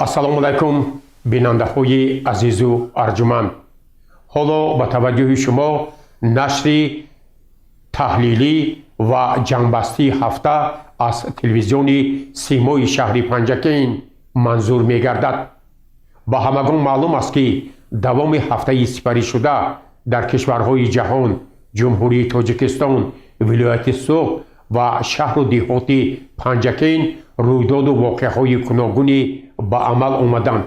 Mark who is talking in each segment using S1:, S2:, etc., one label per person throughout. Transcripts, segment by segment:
S1: ассалому алайкум бинандаҳои азизу арҷуманд. ҳоло ба таваҷҷӯҳи шумо нашри таҳлилӣ ва ҷанбастии ҳафта аз телевизиони симои шаҳри Панҷакейн манзур мегардад. ба ҳамагон маълум аст, ки давоми ҳафтаи сипаришуда дар кишварҳои ҷаҳон ҷумҳурии Тоҷикистон, вилояти Суғ ва шаҳру деҳоти Панҷакейн рӯйдоду воқеаҳои гуногуне ба амал омаданд,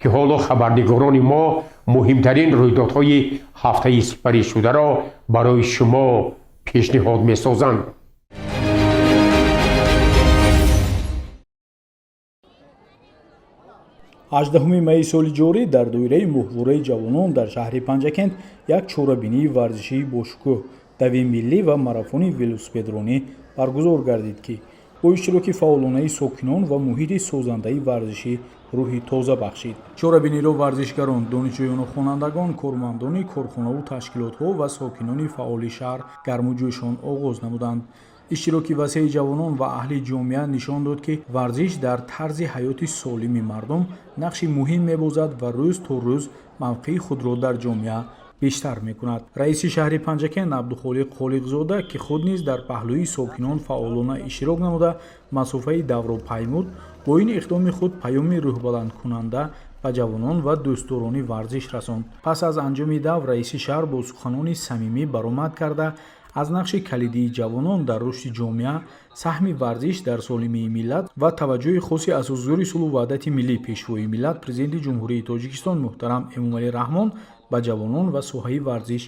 S1: ки ҳоло хабарнигорони мо муҳимтарин рӯйдодҳои ҳафтаи сипаришударо барои шумо пешниҳод месозанд.
S2: ҳаштдахуми майи соли ҷорӣ дар доираи моҳвораи ҷавонон дар шаҳри Панҷакент як чорабинии варзишии бошукӯҳ дави миллӣ ва марафони велосипедронӣ баргузор гардид, ки бо иштироки фаъолонаи сокинон ва муҳити созандаи варзишӣ рӯҳи тоза бахшид. Чорабиниро варзишгарон, донишҷӯёну хонандагон, кормандони корхонаву ташкилотҳо ва сокинони фаъоли шаҳр гармуҷӯйшон оғоз намуданд. иштироки васеъи ҷавонон ва аҳли ҷомеа нишон дод, ки варзиш дар тарзи ҳаёти солими мардум нақши муҳим мебозад ва рӯз то рӯз мавқеи худро дар ҷомеа бештар мекунад. раиси шаҳри Панҷакен Абдухолиқ Холиқзода, ки худ низ дар паҳлӯи сокинон фаъолона иштирок намуда масофаи давро паймуд, бо ин иқдоми худ паёми рӯҳбаландкунанда ба ҷавонон ва дӯстдорони варзиш расонд. пас аз анҷоми давр раиси шаҳр бо суханони самимӣ баромад карда аз нақши калидии ҷавонон дар рушди ҷомеа, саҳми варзиш дар солимии миллат ва таваҷҷӯҳи хоси асосгори сулҳу ваҳдати миллӣ пешвои миллат президенти ҷумҳурии Тоҷикистон муҳтарам Эмомалӣ Раҳмон ба ҷавонон ва соҳаи варзиш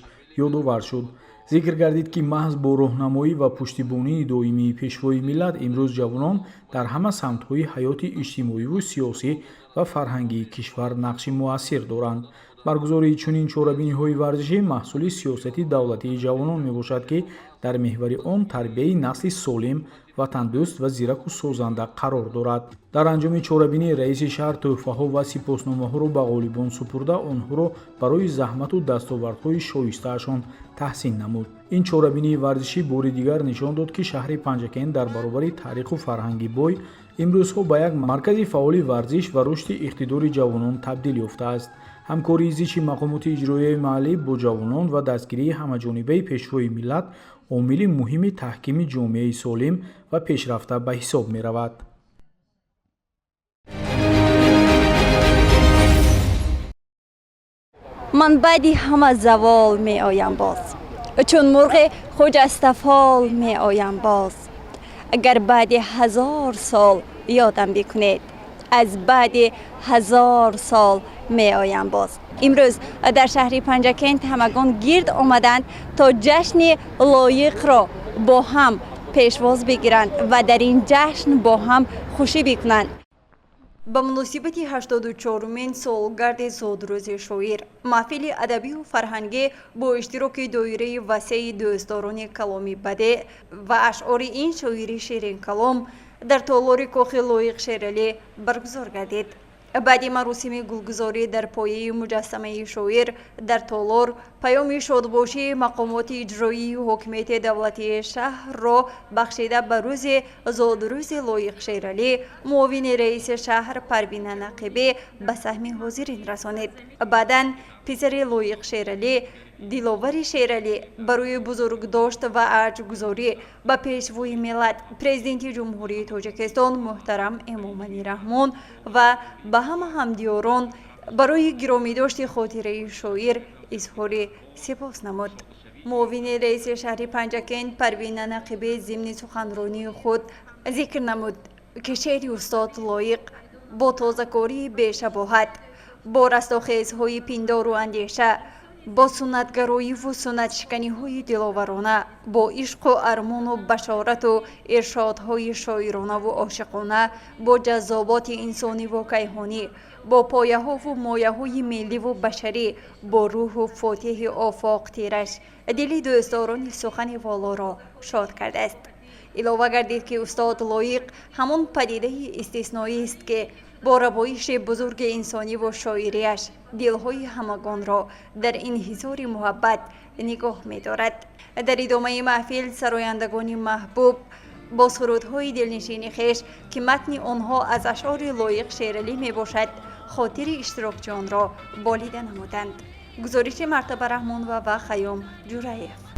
S2: ёдовар шуд. зикр гардид, ки маҳз бо роҳнамоӣ ва пуштибонии доимии пешвои миллат имрӯз ҷавонон дар ҳама самтҳои ҳаёти иҷтимоиву сиёсӣ ва фарҳангии кишвар нақши муассир доранд. баргузории чунин чорабиниҳои варзишӣ маҳсули сиёсати давлатии ҷавонон мебошад, ки дар меҳвари он тарбияи насли солим, ватандӯст ва зираку созанда қарор дорад. дар анҷоми чорабинӣ раиси шаҳр тӯҳфаҳо ва сипосномаҳоро ба ғолибон супурда, онҳоро барои заҳмату дастовардҳои шоистаашон таҳсин намуд. ин чорабинии варзишӣ бори дигар нишон дод, ки шаҳри Панҷакент дар баробари таъриху фарҳанги бой имрӯзҳо ба як маркази фаъоли варзиш ва рушди иқтидори ҷавонон табдил ёфтааст. ҳамкории зичи мақомоти иҷроияи маҳаллӣ бо ҷавонон ва дастгирии ҳамаҷонибаи пешвои миллат омили муҳими таҳкими ҷомеаи солим ва пешрафта ба ҳисоб меравад.
S3: ман баъди ҳама завол меоям боз, чун мурғи хуҷастафол меоям боз. агар баъди 1000 сол ёдам бикунед, аз баъди 1000 сол меоям боз. имрӯз дар шаҳри Панҷакент ҳамагон гирд омаданд то ҷашни лоиқро бо ҳам пешвоз бигиранд ва дар ин ҷашн бо ҳам хушӣ бикунанд. ба муносибати 84-умин солгарди зодрӯзи шоир, маҳфили адабию фарҳангӣ бо иштироки доираи васеъи дӯстдорони каломи бадеъ ва ашъори ин шоири ширинкалом дар толори кохи Лоиқ Шералӣ баргузор гардид. баъди маросими гулгузорӣ дар пояи муҷассамаи шоир дар толор, паёми шодбошии мақомоти иҷроии ҳокимияти давлатии шаҳрро бахшида ба рӯзи зодрӯзи Лоиқ Шералӣ, муовини раиси шаҳр Парвина Нақибӣ ба саҳми ҳозирин расонид. баъдан писари Лоиқ Шералӣ, Диловари Шералӣ, барои бузургдошт ва аҷгузорӣ ба пешвои миллат президенти ҷумҳурии Тоҷикистон муҳтарам Эмомалӣ Раҳмон ва ба ҳама ҳамдиёрон барои гиромидошти хотираи шоир изҳори сипос намуд. муовини раиси шаҳри Панҷакент Парвина Нақибӣ зимни суханронии худ зикр намуд, ки шеъри устод Лоиқ бо тозакории бешабоҳат, бо растохезҳои пиндору андеша, бо суннатгароиву суннатшиканиҳои диловарона, бо ишқу армону башорату иршодҳои шоиронаву ошиқона, бо ҷаззоботи инсониву кайҳонӣ, бо пояҳову мояҳои милливу башарӣ, бо рӯҳу фотиҳи офоқтираш дили дӯстдорони сухани волоро шод кардааст. илова гардид, ки устод Лоиқ ҳамон падидаи истисноист, ки бо равоиши бузурги инсониву шоириаш дилҳои ҳамагонро дар инҳисори муҳаббат нигоҳ медорад. дар идомаи маҳфил сарояндагони маҳбуб با سرودهای دلنشین خویش که متن آنها از اشعار لایق شعرعلی می باشد خاطر اشتراکچی آن را بالیده نمودند. گزارش مرتبه رحمان و خیام جورایف.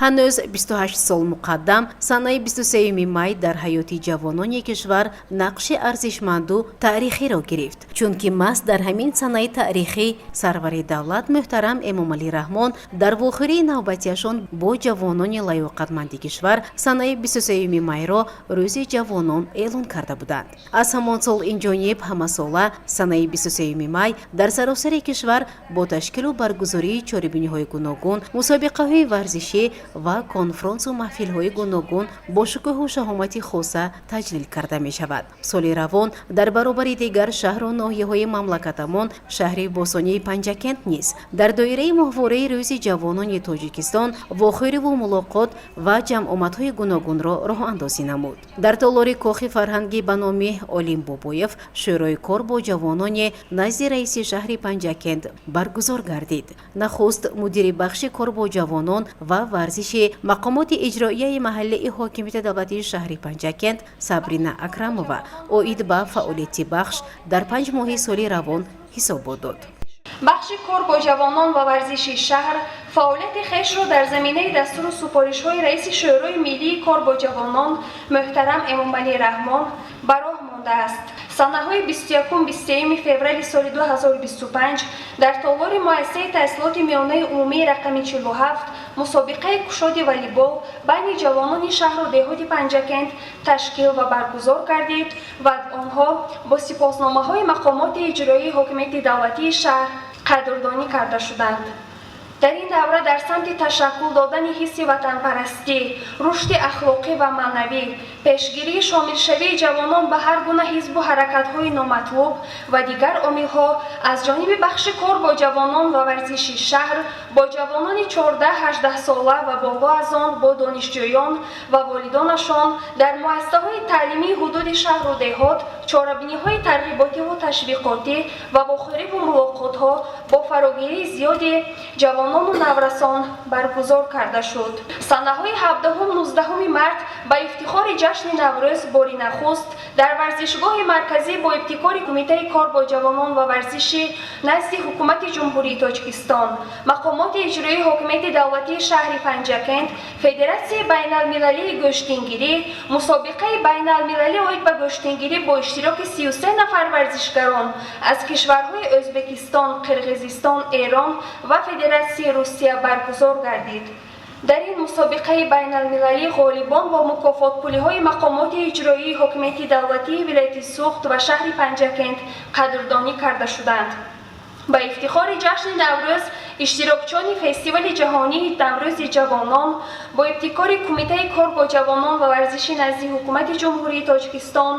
S4: ҳанӯз 28 сол муқаддам санаи 23 май дар ҳаёти ҷавонони кишвар нақши арзишманду таърихиро гирифт, чунки маҳз дар ҳамин санаи таърихӣ сарвари давлат муҳтарам Эмомалӣ Раҳмон дар вохӯрии навбатиашон бо ҷавонони лаёқатманди кишвар санаи 23 майро рӯзи ҷавонон эълон карда буданд. Аз ҳамон сол инҷониб ҳамасола санаи 23 май дар саросари кишвар бо ташкилу баргузории чорабиниҳои гуногун, мусобиқаҳои варзишӣ ва конфронсу маҳфилҳои гуногун бо шукӯҳу шаҳомати хоса таҷлил карда мешавад. Соли равон дар баробари дигар шаҳру ноҳияҳои мамлакатамон шаҳри босонии Панҷакент низ дар доираи моҳвораи рӯзи ҷавонони Тоҷикистон вохӯриву мулоқот ва ҷамъомадҳои гуногунро роҳандозӣ намуд. Дар толори кохи фарҳангӣ ба номи Олим Бобоев шӯрои кор бо ҷавонони назди раиси шаҳри Панҷакент баргузор гардид. Нахуст мудири бахши кор бо ҷавонон ва варзиши мақомоти иҷроияи маҳаллии ҳокимияти давлатии шаҳри Панҷакент Сабрина Акрамова оид ба фаъолияти бахш дар 5 моҳи соли равон ҳисобот дод.
S5: бахши кор бо ҷавонон ва варзиши шаҳр фаъолияти хешро дар заминаи дастуру супоришҳои раиси шӯрои миллии кор бо ҷавонон муҳтарам Эмомалӣ Раҳмон ба роҳ мондааст. санаҳои 21-23 феврали соли 2025 дар толори муассисаи таҳсилоти миёнаи умумии рақами 47 мусобиқаи кушоди волейбол байни ҷавонони шаҳру деҳоти Панҷакент ташкил ва баргузор гардид ва онҳо бо сипосномаҳои мақомоти иҷроии ҳокимияти давлатии шаҳр қадрдонӣ карда шуданд. дар ин давра дар самти ташаккул додани ҳисси ватанпарастӣ, рушди ахлоқӣ ва маънавӣ, пешгирии шомилшавии ҷавонон ба ҳар гуна ҳизбу ҳаракатҳои номатлуб ва дигар омилҳо аз ҷониби бахши кор бо ҷавонон ва варзиши шаҳр бо ҷавонони 14-18 сола ва боло аз он бо донишҷӯён ва волидонашон дар муассисаҳои таълимии ҳудуди шаҳру деҳот чорабиниҳои тарғиботиву ташвиқотӣ ва вохӯриву мулоқотҳо бо фарогирии зиёди ҷавонону наврасон баргузор карда шуд. санаҳои 17-19 март ба ифтихори ҷашни Наврӯз бори нахуст дар варзишгоҳи марказӣ бо ибтикори Кумитаи кор бо ҷавонон ва варзиши назди ҳукумати ҷумҳурии Тоҷикистон, мақомоти иҷроии ҳокимияти давлатии шаҳри Панҷакент, Федератсияи байналмилалии гӯштингирӣ, мусобиқаи байналмилалӣ оид ба гӯштингирӣ бо иштироки 33 нафар варзишгарон аз кишварҳои Ӯзбекистон, Қирғизистон, Эрон ва Федератсияи Русия баргузор гардид. дар ин мусобиқаи байналмилалӣ ғолибон бо мукофотпулиҳои мақомоти иҷроии ҳокимияти давлатии вилояти Суғд ва шаҳри Панҷакент қадрдонӣ карда шуданд. ба ифтихори ҷашни Наврӯз иштирокчони фестивали ҷаҳонии Наврӯзи ҷавонон бо ибтикори Кумитаи кор бо ҷавонон ва варзиши назди ҳукумати ҷумҳурии Тоҷикистон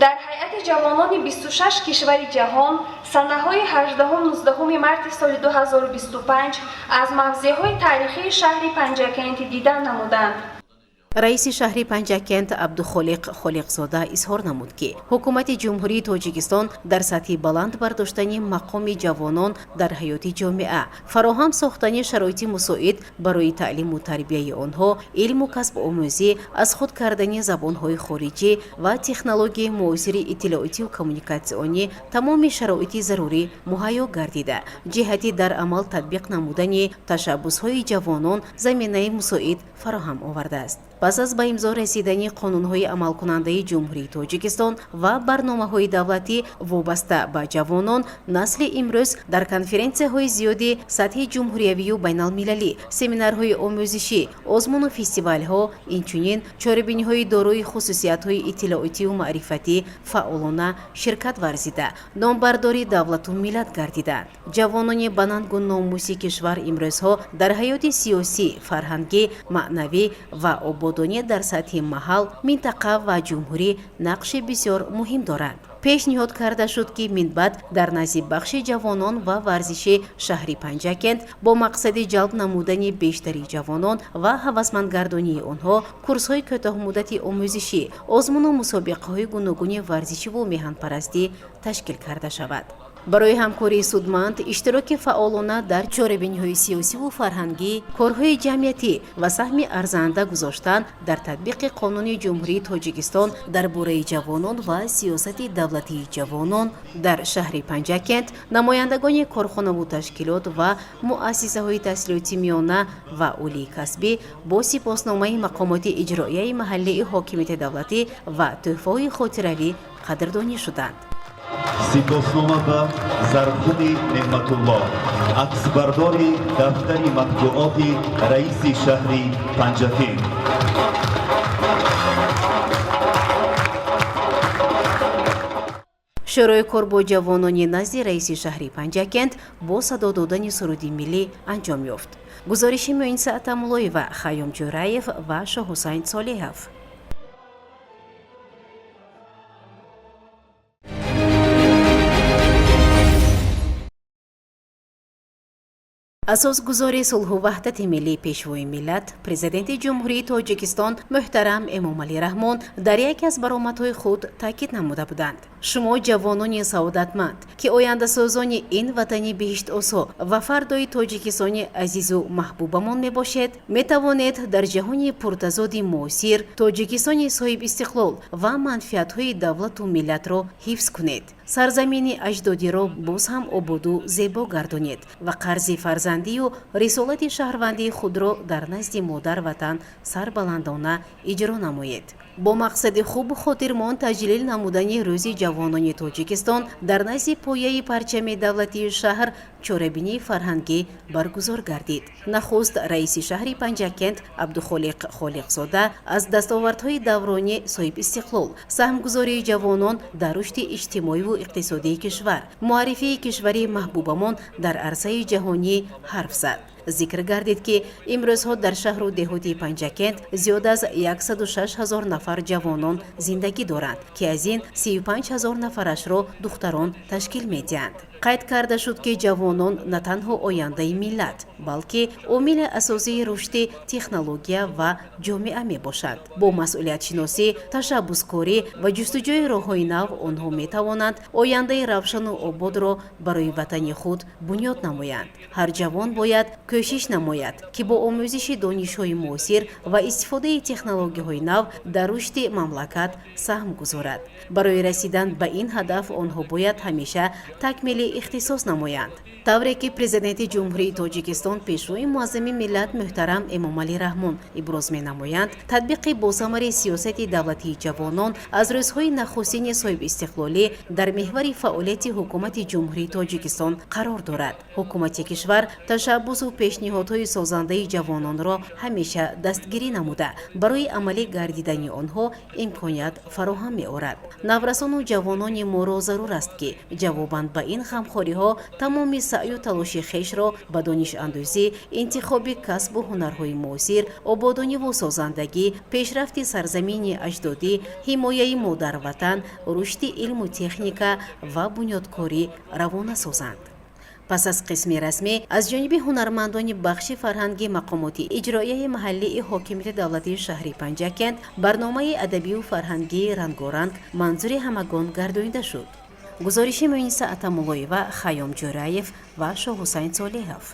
S5: дар ҳайати ҷавонони 26 кишвари ҷаҳон санаҳои 18-19 марти соли 2025 аз мавзеъҳои таърихии шаҳри Панҷакент дидан намуданд.
S4: раиси шаҳри Панҷакент Абдухолиқ Холиқзода изҳор намуд ки ҳукумати ҷумҳурии Тоҷикистон дар сатҳи баланд бардоштани мақоми ҷавонон дар ҳаёти ҷомеа, фароҳам сохтани шароити мусоид барои таълиму тарбияи онҳо, илму касбомӯзӣ, аз худ кардани забонҳои хориҷӣ ва технологияи муосири иттилоотиву коммуникатсионӣ тамоми шароити зарурӣ муҳайё гардида, ҷиҳати дар амал татбиқ намудани ташаббусҳои ҷавонон заминаи мусоид фароҳам овардааст. пас аз ба имзо расидани қонунҳои амалкунандаи ҷумҳурии Тоҷикистон ва барномаҳои давлатӣ вобаста ба ҷавонон, насли имрӯз дар конференсияҳои зиёди сатҳи ҷумҳуриявию байналмилалӣ, семинарҳои омӯзишӣ, озмуну фестивалҳо, инчунин чорабиниҳои дорои хусусиятҳои иттилоотиву маърифатӣ фаъолона ширкат варзида, номбардори давлату миллат гардиданд. ҷавонони банангу номуси кишвар имрӯзҳо дар ҳаёти сиёсӣ, фарҳангӣ, маънавӣ ва ободонӣ дар сатҳи маҳал, минтақа ва ҷумҳурӣ нақши бисёр муҳим доранд. пешниҳод карда шуд ки минбаъд дар назди бахши ҷавонон ва варзиши шаҳри Панҷакент бо мақсади ҷалб намудани бештари ҷавонон ва ҳавасмандгардонии онҳо курсҳои кӯтоҳмуддати омӯзишӣ, озмуну мусобиқаҳои гуногуни варзишиву меҳанпарастӣ ташкил карда шавад. барои ҳамкории судманд иштироки фаъолона дар чорабиниҳои сиёсиву фарҳангӣ, корҳои ҷамъиятӣ ва саҳми арзанда гузоштан дар татбиқи Қонуни Ҷумҳурии Тоҷикистон дар бораи ҷавонон ва сиёсати давлатии ҷавонон дар шаҳри Панҷакент намояндагони корхонаву ташкилот ва муассисаҳои таҳсилоти миёна ва улии касбӣ бо сипосномаи мақомоти иҷроияи маҳаллии ҳокимияти давлатӣ ва тӯҳфаҳои хотиравӣ қадрдонӣ шуданд.
S6: сипоснома ба Зархуди Неъматулло, аксбардори дафтари матбуоти раиси шаҳри Панҷакент.
S4: шӯрои кор бо ҷавонони назди раиси шаҳри Панҷакент бо садо додани суруди миллӣ анҷом ёфт. гузориши Муъиниса Атамуллоева, Хаём Ҷӯраев ва Шоҳусайн Солеҳов. асосгузори сулҳу ваҳдати миллии пешвои миллат, президенти ҷумҳурии Тоҷикистон муҳтарам Эмомалӣ Раҳмон дар яке аз баромадҳои худ таъкид намуда буданд: шумо ҷавонони саодатманд, ки ояндасозони ин ватани биҳиштосо ва фардои Тоҷикистони азизу маҳбубамон мебошед, метавонед дар ҷаҳони пуртазоди муосир Тоҷикистони соҳибистиқлол ва манфиатҳои давлату миллатро ҳифз кунед, сарзамини аҷдодиро боз ҳам ободу зебо гардонед ва қарзи фарзандию рисолати шаҳрвандии худро дар назди модар ватан сарбаландона иҷро намоед. бо мақсади хубу хотирмон таҷлил намудани рӯзи ҷавонони Тоҷикистон дар назди пояи парчами давлатии шаҳр чорабинии фарҳангӣ баргузор гардид. нахуст раиси шаҳри Панҷакент Абдухолиқ Холиқзода аз дастовардҳои даврони соҳибистиқлол, саҳмгузории ҷавонон дар рушди иҷтимоиву иқтисодии кишвар, муаррифии кишвари маҳбубамон дар арсаи ҷаҳонӣ ҳарф зад. зикр гардид, ки имрӯзҳо дар шаҳру деҳоти Панҷакент зиёда аз 106 000 нафар ҷавонон зиндагӣ доранд, ки аз ин 35 000 нафарашро духтарон ташкил медиҳанд. қайд карда шуд, ки ҷавонон на танҳо ояндаи миллат, балки омили асосии рушди технология ва ҷомеа мебошанд. бо масъулиятшиносӣ, ташаббускорӣ ва ҷустуҷӯи роҳҳои нав онҳо метавонанд ояндаи равшану ободро барои ватани худ бунёд намоянд. ҳар ҷавон бояд кӯшиш намояд, ки бо омӯзиши донишҳои муосир ва истифодаи технологияҳои нав дар рушди мамлакат саҳм гузорад. барои расидан ба ин ҳадаф онҳо бояд ҳамеша такмили ихтисос намоянд. тавре ки президенти ҷумҳурии Тоҷикистон пешвои муаззами миллат муҳтарам Эмомалӣ Раҳмон иброз менамоянд, татбиқи босамари сиёсати давлатии ҷавонон аз рӯзҳои нахустини соҳибистиқлолӣ дар меҳвари фаъолияти ҳукумати ҷумҳурии Тоҷикистон қарор дорад. ҳукумати кишвар ташаббусу пешниҳодҳои созандаи ҷавононро ҳамеша дастгирӣ намуда, барои амалӣ гардидани онҳо имконият фароҳам меорад. наврасону ҷавонони моро зарур аст, ки ҷавобан ба ин ғамхориҳо тамоми саъю талоши хешро ба донишандӯзӣ, интихоби касбу ҳунарҳои муосир, ободониву созандагӣ, пешрафти сарзамини аҷдодӣ, ҳимояи модарватан, рушди илму техника ва бунёдкорӣ равона созанд. пас аз қисми расмӣ аз ҷониби ҳунармандони бахши фарҳанги мақомоти иҷроияи маҳаллии ҳокимияти давлатии шаҳри Панҷакент барномаи адабию фарҳангии рангоранг манзури ҳамагон гардонида шуд. гузориши Муъиниса Атамуллоева, Хаём Ҷӯраев ва Шоҳусайн Солеҳов.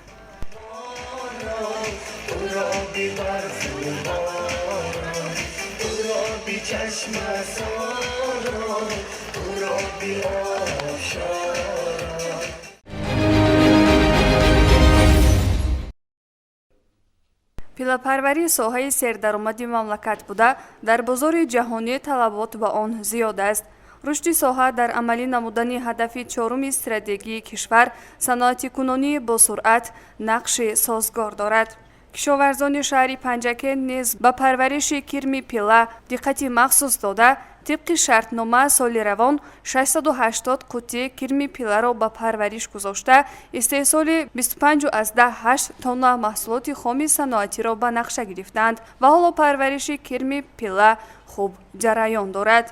S5: пилапарварӣ соҳаи сердаромади мамлакат буда, дар бозори ҷаҳонӣ талабот ба он зиёд аст. рушди соҳа дар амалӣ намудани ҳадафи чоруми стратегии кишвар, саноатикунонӣ бо суръат, нақши созгор дорад. кишоварзони шаҳри Панҷакент низ ба парвариши кирми пила диққати махсус дода, тибқи шартнома соли равон 680 қутӣ кирми пиларо ба парвариш гузошта, истеҳсоли 25,8 тонна маҳсулоти хоми саноатиро ба нақша гирифтанд ва ҳоло парвариши кирми пила хуб ҷараён дорад.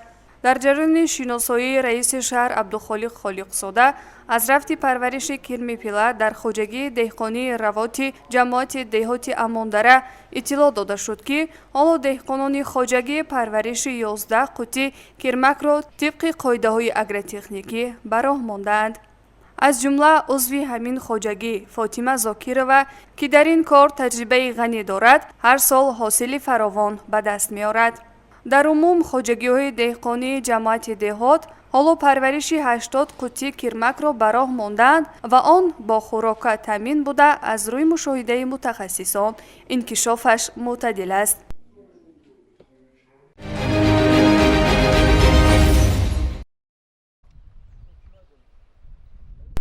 S5: дар ҷараёни шиносоии раиси шаҳр Абдухолиқ Холиқзода аз рафти парвариши кирми пила дар хоҷагии деҳқонии равоти ҷамоати деҳоти Амондара иттилоъ дода шуд, ки ҳоло деҳқонони хоҷагии парвариши 11 қутӣ кирмакро тибқи қоидаҳои агротехникӣ ба роҳ мондаанд.
S7: аз ҷумла узви ҳамин хоҷагӣ Фотима Зокирова, ки дар ин кор таҷрибаи ғанӣ дорад, ҳар сол ҳосили фаровон ба даст меорад. дар умум хоҷагиҳои деҳқонии ҷамоати деҳот ҳоло парвариши 80 қуттии кирмакро ба роҳ мондаанд ва он бо хӯрока таъмин буда, аз рӯи мушоҳидаи мутахассисон инкишофаш мӯътадил аст.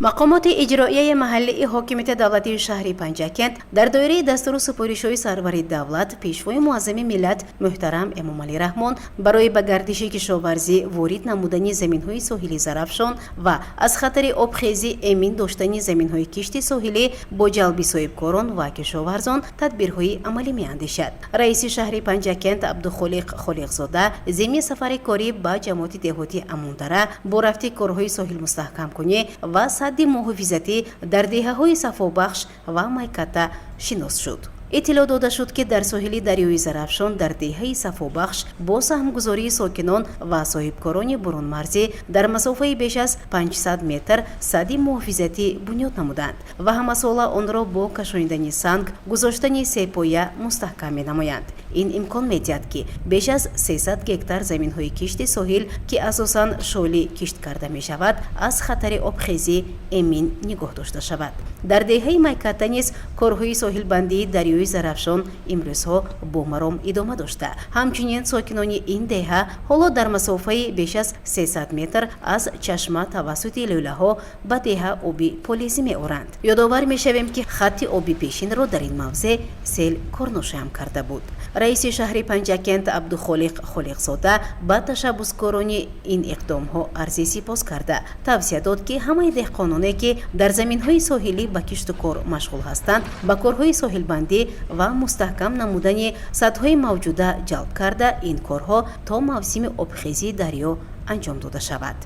S4: мақомоти иҷроияи маҳаллии ҳокимияти давлатии шаҳри Панҷакент дар доираи дастуру супоришҳои сарвари давлат пешвои муаззами миллат муҳтарам Эмомалӣ Раҳмон барои ба гардиши кишоварзӣ ворид намудани заминҳои соҳилӣ Зарафшон ва аз хатари обхезӣ эмин доштани заминҳои кишти соҳилӣ бо ҷалби соҳибкорон ва кишоварзон тадбирҳои амалӣ меандешад. раиси шаҳри Панҷакент Абдухолиқ Холиқзода зимни сафари корӣ ба ҷамоати деҳотии Амондара бо рафти корҳои соҳилмустаҳкамкунӣ ва садди муҳофизатӣ дар деҳаҳои Сафобахш ва Майката шинос шуд. иттилоъ дода шуд, ки дар соҳили дарёи Зарафшон дар деҳаи Сафобахш бо саҳмгузории сокинон ва соҳибкорони буронмарзӣ дар масофаи беш аз 500 метр садди муҳофизатӣ бунёд намуданд ва ҳамасола онро бо кашонидани санг, гузоштани сепоя мустаҳкам менамоянд. ин имкон медиҳад, ки беш аз 300 гектар заминҳои кишти соҳил, ки асосан шолӣ кишт карда мешавад, аз хатари обхезӣ эмин нигоҳ дошта шавад. дар деҳаи Майката низ корҳои соҳилбандии дарёи Зарафшон имрӯзҳо бо маром идома дошта. ҳамчунин сокинони ин деҳа ҳоло дар масофаи беш аз 300 метр аз чашма тавассути лӯлаҳо ба деҳа оби полезӣ меоранд. ёдовар мешавем, ки хатти оби пешинро дар ин мавзеъ сел корношаям карда буд. раиси шаҳри Панҷакент Абдухолиқ Холиқзода ба ташаббускорони ин иқдомҳо арзи сипос карда тавсия дод, ки ҳамаи деҳқононе, ки дар заминҳои соҳилӣ ба кишту кор машғул ҳастанд, ба корҳои соҳилбандӣ ва мустаҳкам намудани садҳои мавҷуда ҷалб карда ин корҳо то мавсими обхезии дарё анҷом дода шавад.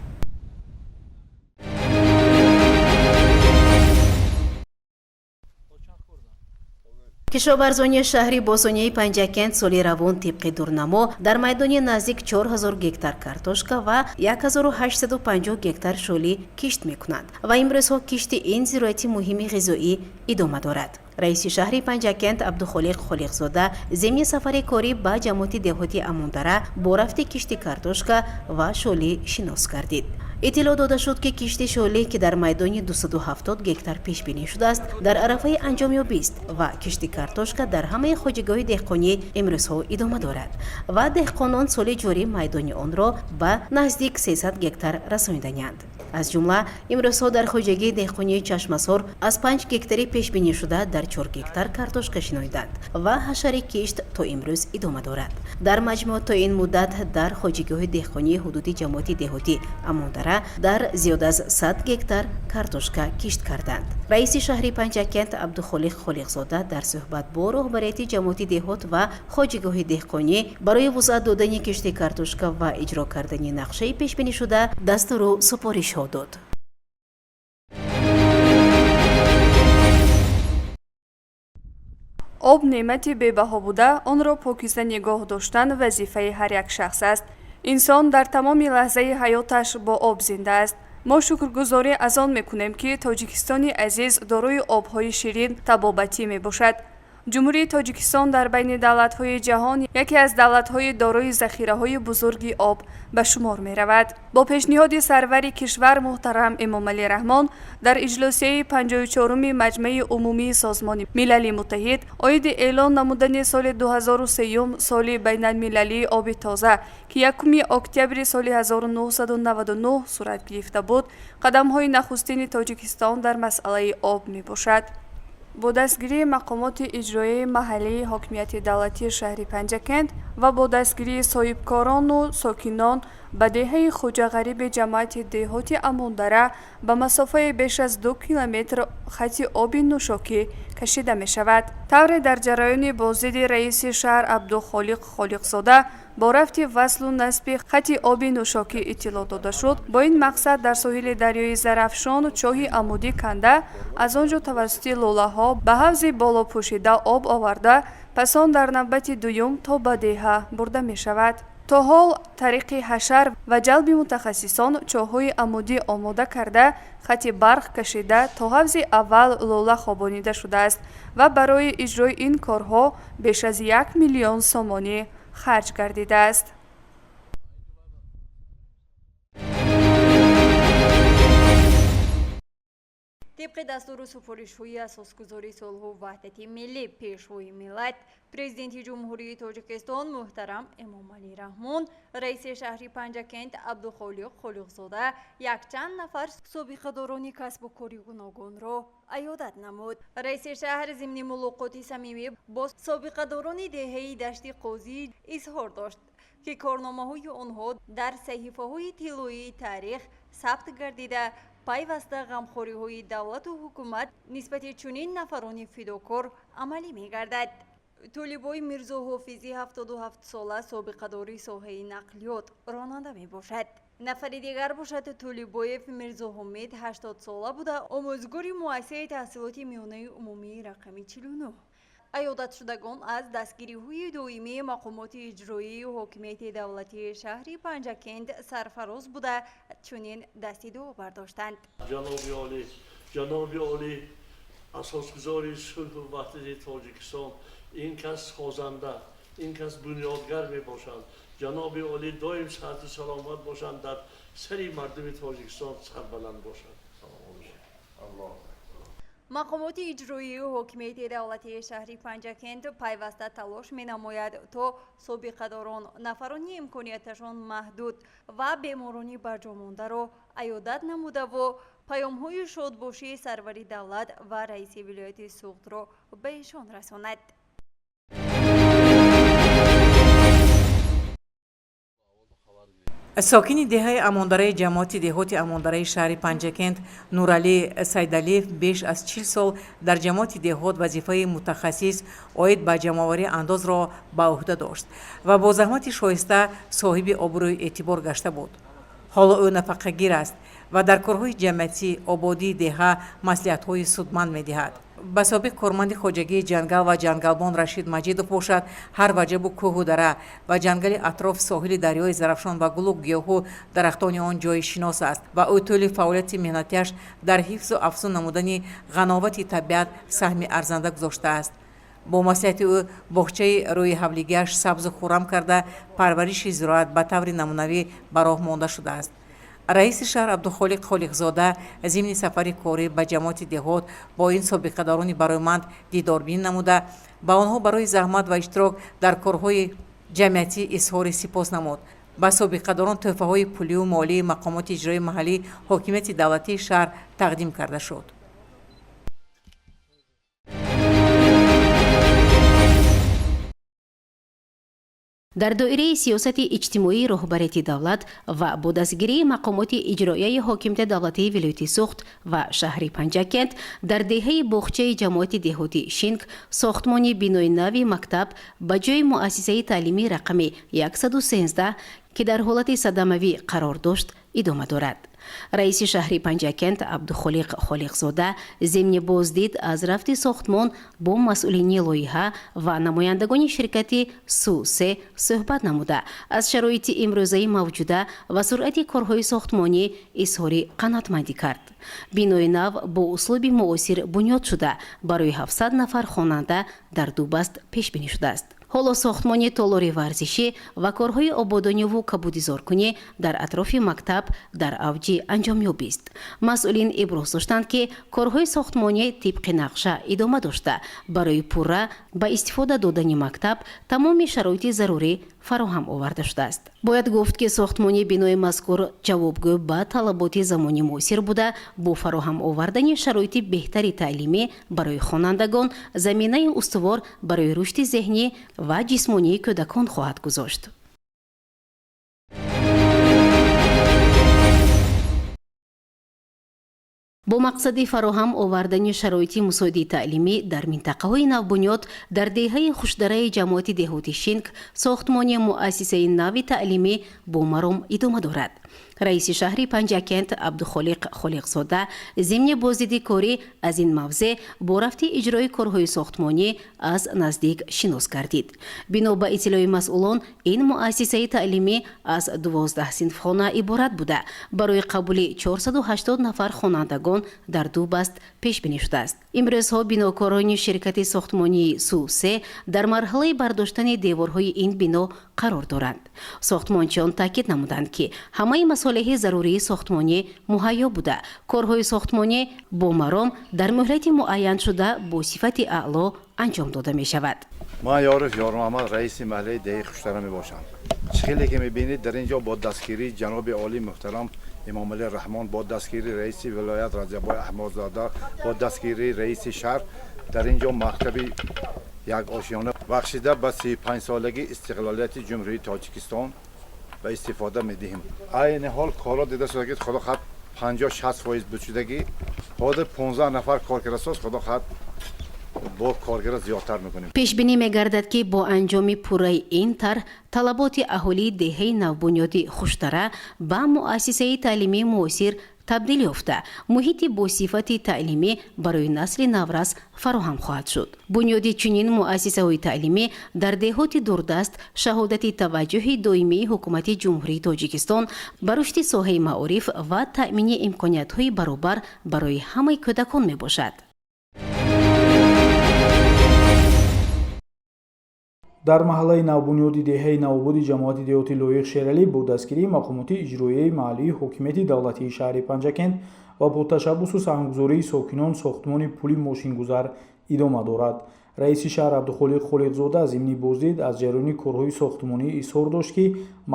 S4: кишоварзони шаҳри босонияи Панҷакент соли равон тибқи дурнамо дар майдони наздик 4000 гектар картошка ва 1850 гектар шолӣ кишт мекунад ва имрӯзҳо кишти ин зироати муҳими ғизоӣ идома дорад. раиси шаҳри Панҷакент Абдухолиқ Холиқзода зимни сафари корӣ ба ҷамоати деҳотии Амондара бо рафти кишти картошка ва шолӣ шинос гардид. иттилоъ дода шуд, ки кишти шолӣ, ки дар майдони 270 гектар пешбинӣ шудааст, дар арафаи анҷомёбист ва кишти картошка дар ҳамаи хоҷагоҳи деҳқонӣ имрӯзҳо идома дорад ва деҳқонон соли ҷорӣ майдони онро ба наздик 300 гектар расониданд. аз ҷумла имрӯзҳо дар хоҷагии деҳқонии Чашмасор аз 5 гектари пешбинишуда дар 4 гектар картошка шиноиданд ва ҳашари кишт то имрӯз идома дорад. дар маҷмӯъ то ин муддат дар хоҷагиҳои деҳқонии ҳудуди ҷамоати деҳотӣ Амондара дар зиёда аз 100 гектар картошка кишт карданд. раиси шаҳри Панҷакент Абдухолиқ Холиқзода дар суҳбат бо роҳбарияти ҷамоати деҳот ва хоҷагоҳи деҳқонӣ барои вусъат додани кишти картошка ва иҷро кардани нақшаи пешбинишуда дастуру супоришҳо дод.
S7: об неъмати бебаҳо буда, онро покиза нигоҳ доштан вазифаи ҳар як шахс аст. инсон дар тамоми лаҳзаи ҳаёташ бо об зинда аст. мо шукргузорӣ аз он мекунем, ки Тоҷикистони азиз дорои обҳои ширин табобатӣ мебошад. ҷумҳурии Тоҷикистон дар байни давлатҳои ҷаҳон яке аз давлатҳои дорои захираҳои бузурги об ба шумор меравад. бо пешниҳоди сарвари кишвар муҳтарам Эмомалӣ Раҳмон дар иҷлосияи 54-уми Маҷмаи умумии Созмони Милали Муттаҳид оиди эълон намудани соли 2003 соли байналмилалии оби тоза, ки 1 октябри соли 1999 сурат гирифта буд, қадамҳои нахустини Тоҷикистон дар масъалаи об мебошад. бо дастгирии мақомоти иҷроияи маҳаллии ҳокимияти давлатии шаҳри Панҷакент ва бо дастгирии соҳибкорону сокинон ба деҳаи хуҷағариби ҷамоати деҳоти Амондара ба масофаи беш аз 2 километр хатти оби нӯшокӣ кашида мешавад. тавре дар ҷараёни боздиди раиси шаҳр Абдухолиқ Холиқзода бо рафти васлу насби хатти оби нӯшокӣ иттилоъ дода шуд. бо ин мақсад дар соҳили дарёи Зарафшон чоҳи амудӣ канда, аз он ҷо тавассути лӯлаҳо ба ҳавзи болопӯшида об оварда, пас он дар навбати дуюм то ба деҳа бурда мешавад. то ҳол тариқи ҳашар ва ҷалби мутахассисон чоҳҳои амудӣ омода карда хати барқ кашида то ҳавзи аввал лола хобонида шудааст ва барои иҷрои ин корҳо беш аз 1 миллион сомонӣ харҷ гардидааст.
S3: طبق دستور سفارش‌های اساسگذاری صلح و وحدت ملی پیشروی ملت، پرزیدنت جمهوری تاجیکستان محترم امامعلی رحمون، رئیس شهری پنجکند عبدخالق خالقزاده یک چند نفر سابقه‌داران کسب و کاری گوناگون را عیادت نمود. رئیس شهر ضمن ملاقات صمیمی با سابقه‌داران دهه دشت قاضی اظهار داشت که کارنامه‌های آنها در صحیفه‌های طلایی تاریخ ثبت گردیده پیوسته غمخوری‌های دولت و حکومت نسبت چنین نفران فداکار عملی می‌گردد. طالبای میرزا حافظی 77 ساله سابقه‌داری ساحه نقلیات راننده میباشد. نفر دیگر باشد طالبای میرزا حمید 80 ساله بوده آموزگار مؤسسه تحصیلات میانه عمومی رقمی 49. عیادت شدگان از دستگیری‌های دائمی مقامات اجرایی و حاکمیت دولتی شهری پنجکند سرفراز بوده چنین دستی دعا برداشتند.
S8: جناب عالی اساسگذاری صلح و وحدت تاجیکستان این کس خوازنده، این کس بنیادگر می باشند. جناب عالی دائم صحت سلامت باشند، در سری مردم تاجیکستان سربلند باشند.
S3: مقامات اجرایی و حاکمیت دولتی شهری پنجکند پیوسته تلاش می‌نماید تا سابقه‌داران نفرانی امکانیتشان محدود و بیمارانی برجامانده را عیادت نموده و پیام‌های شادباشی سروری دولت و رئیس ولایت سوخت را به ایشان رساند.
S9: ساکنی دهه امانداره جماعت دهات امانداره شهر پنجکند نورعلی سیدعلیف بیش از 40 سال در جماعت دهات وظیفه متخصص عاید به جمع‌آوری انداز را به عهده داشت و با زحمت شایسته صاحب آبروی اعتبار گشته بود. حالا او نفقه‌گیر است و در کارهای جمعیتی آبادی دهه مصلحت‌های سودمند می‌دهد. به سابق کارمند خواجگی جنگل و جنگلبان رشید مجیدов باشد، هر وجب کوه و دره و جنگل اطراف ساحل دریای زرافشان و گلوک گیاه و درختان آن جای شناس است و او طول فعالیت مهنتیش در حفظ و افزون نمودن غناوت طبیعت سهم ارزنده گذاشته است. با مصلحت او باغچه روی حولیگیش سبز و خرم کرده پرورش زراعت به طور نمونوی به راه مانده شده است. رئیس شهر عبدخالق خالقزاده ضمن سفر کاری به جماعت دهات با این سابقه‌داران برایمند دیداربینی نموده با آنها برای زحمت و اشتراک در کارهای جمعیتی اظهار سپاس نمود. با سابقه‌داران تحفه‌های پولی و مالی مقامات اجرایی محلی حاکمیت دولتی شهر تقدیم کرده شد.
S4: дар доираи сиёсати иҷтимоии роҳбарияти давлат ва бо дастгирии мақомоти иҷроияи ҳокимияти давлатии вилояти суғд ва шаҳри панҷакент дар деҳаи боғчаи ҷамоати деҳотӣ шинк сохтмони бинои нави мактаб ба ҷои муассисаи таълимии рақами 113 ки дар ҳолати садамавӣ қарор дошт идома дорад. раиси шаҳри панҷакент абдухолиқ холиқзода зимни боздид аз рафти сохтмон бо масъулини лоиҳа ва намояндагони ширкати су-се суҳбат намуда аз шароити имрӯзаи мавҷуда ва суръати корҳои сохтмонӣ изҳори қаноатмандӣ кард. бинои нав бо услуби муосир бунёд шуда барои 700 нафар хонанда дар дубаст пешбинӣ шудааст. ҳоло сохтмони толори варзишӣ ва корҳои ободониву кабудизоркунӣ дар атрофи мактаб дар авҷи анҷомёбист. масъулин иброз доштанд ки корҳои сохтмонӣ тибқи нақша идома дошта барои пурра ба истифода додани мактаб тамоми шароити зарурӣ фароҳам оварда шудааст. бояд гуфт ки сохтмони бинои мазкур ҷавобгӯ ба талаботи замони муосир буда бо фароҳам овардани шароити беҳтари таълимӣ барои хонандагон заминаи устувор барои рушди зеҳнӣ ва ҷисмонии кӯдакон хоҳад гузошт. бо мақсади фароҳам овардани шароити мусоиди таълимӣ дар минтақаҳои навбунёд дар деҳаи хушдараи ҷамоати деҳоти шинк сохтмони муассисаи нави таълимӣ бо маром идома дорад. раиси шаҳри Панҷакент Абдухолиқ Холиқзода зимни боздиди корӣ аз ин мавзеъ бо рафти иҷрои корҳои сохтмонӣ аз наздик шинос гардид. Бино ба иттилои масъулон, ин муассисаи таълимӣ аз 12 синфхона иборат буда барои қабули 480 нафар хонандагон дар 2 баст пешбинӣ шудааст. имрӯзҳо бинокорони ширкати сохтмонии Су-3 дар марҳалаи бардоштани деворҳои ин бино қарор доранд. сохтмончиён таъкид намуданд ки ҳамаи масолиҳи зарурии сохтмонӣ муҳайё буда корҳои сохтмонӣ бо маром дар муҳлати муайяншуда бо сифати аъло анҷом дода мешавад.
S10: من یارف یارم احمد رئیس محله ده خوشترم باشم. چخیلی که میبینید در اینجا با دستگیری جناب عالی محترم امام علی رحمان، با دستگیری رئیس ولایت رجب احمدزاده، با دستگیری رئیس شهر در اینجا مکتبی یک آشیانه بخشیده به 35 سالگی استقلالیت جمهوری تاجیکستان به استفاده میدهیم. این حال کارا دیده شده که خدا خط 50-60% بچودگی حاضر 15 نفر کارگراساس خدا خط با کارگر زیادتر میکنیم. پیشبینی میگردد که با انجام پورای این طرح طلبات اهالی دهه نوبنیادی خوشتره به مؤسسه تعلیمی معاصر تبدیل یافته محیطی با صفت تعلیمی برای نسل نورس فراهم خواهد شد. بنیاد چنین مؤسسه‌های تعلیمی در دهات دوردست شهادت توجه دائمی حکومت جمهوری تاجیکستان بر رشد ساحه معارف و تأمین امکانیت‌های برابر برای همه کودکان میباشد.
S2: дар маҳаллаи навбунёди деҳаи навобуди ҷамоати деҳоти лоиқ шералӣ бо дастгирии мақомоти иҷроияи маҳаллии ҳокимияти давлатии шаҳри Панҷакент ва бо ташаббусу саҳмгузории сокинон сохтмони пули мошингузар идома дорад. раиси шаҳр Абдухолиқ Холиқзода зимни боздид аз ҷараёни корҳои сохтмонӣ изҳор дошт, ки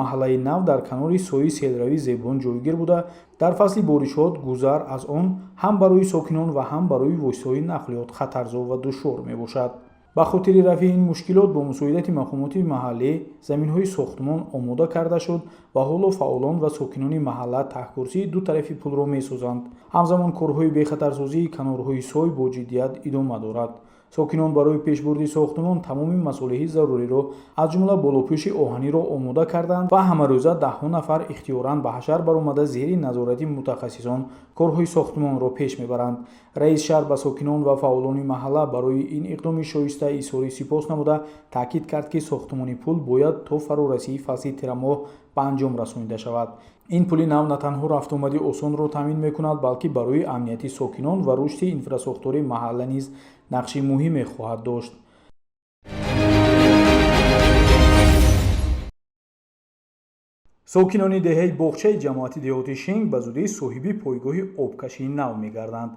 S2: маҳаллаи нав дар канори соҳи селравии Зебон ҷойгир буда дар фасли боришот гузар аз он ҳам барои сокинон ва ҳам барои воситаҳои нақлиёт хатарзо ва душвор мебошад. ба хотири рафъи ин мушкилот бо мусоидати мақомоти маҳаллӣ заминҳои сохтмон омода карда шуд ва ҳоло фаъолон ва сокинони маҳалла таҳкурсии ду тарафи пулро месозанд. ҳамзамон корҳои бехатарсозии канорҳои сой бо ҷиддият идома дорад. сокинон барои пешбурди сохтмон тамоми масолиҳи заруриро аз ҷумла болопӯши оҳаниро омода карданд ва ҳамарӯза даҳҳо нафар ихтиёран ба ҳашар баромада зери назорати мутахассисон корҳои сохтмонро пеш мебаранд. раис шаҳр ба сокинон ва фаъолони маҳалла барои ин иқдоми шоиста изҳори сипос намуда таъкид кард, ки сохтмони пул бояд то фарорасии фасли тирамоҳ ба анҷом расонида шавад. ин пули нав на танҳо рафтуомади осонро таъмин мекунад, балки барои амнияти сокинон ва рушди инфраструктураи маҳалла низ нақши муҳиме хоҳад дошт. сокинони деҳаи боғчаи ҷамоати деҳоти Шинг ба зудӣ соҳиби пойгоҳи обкашии нав мегарданд.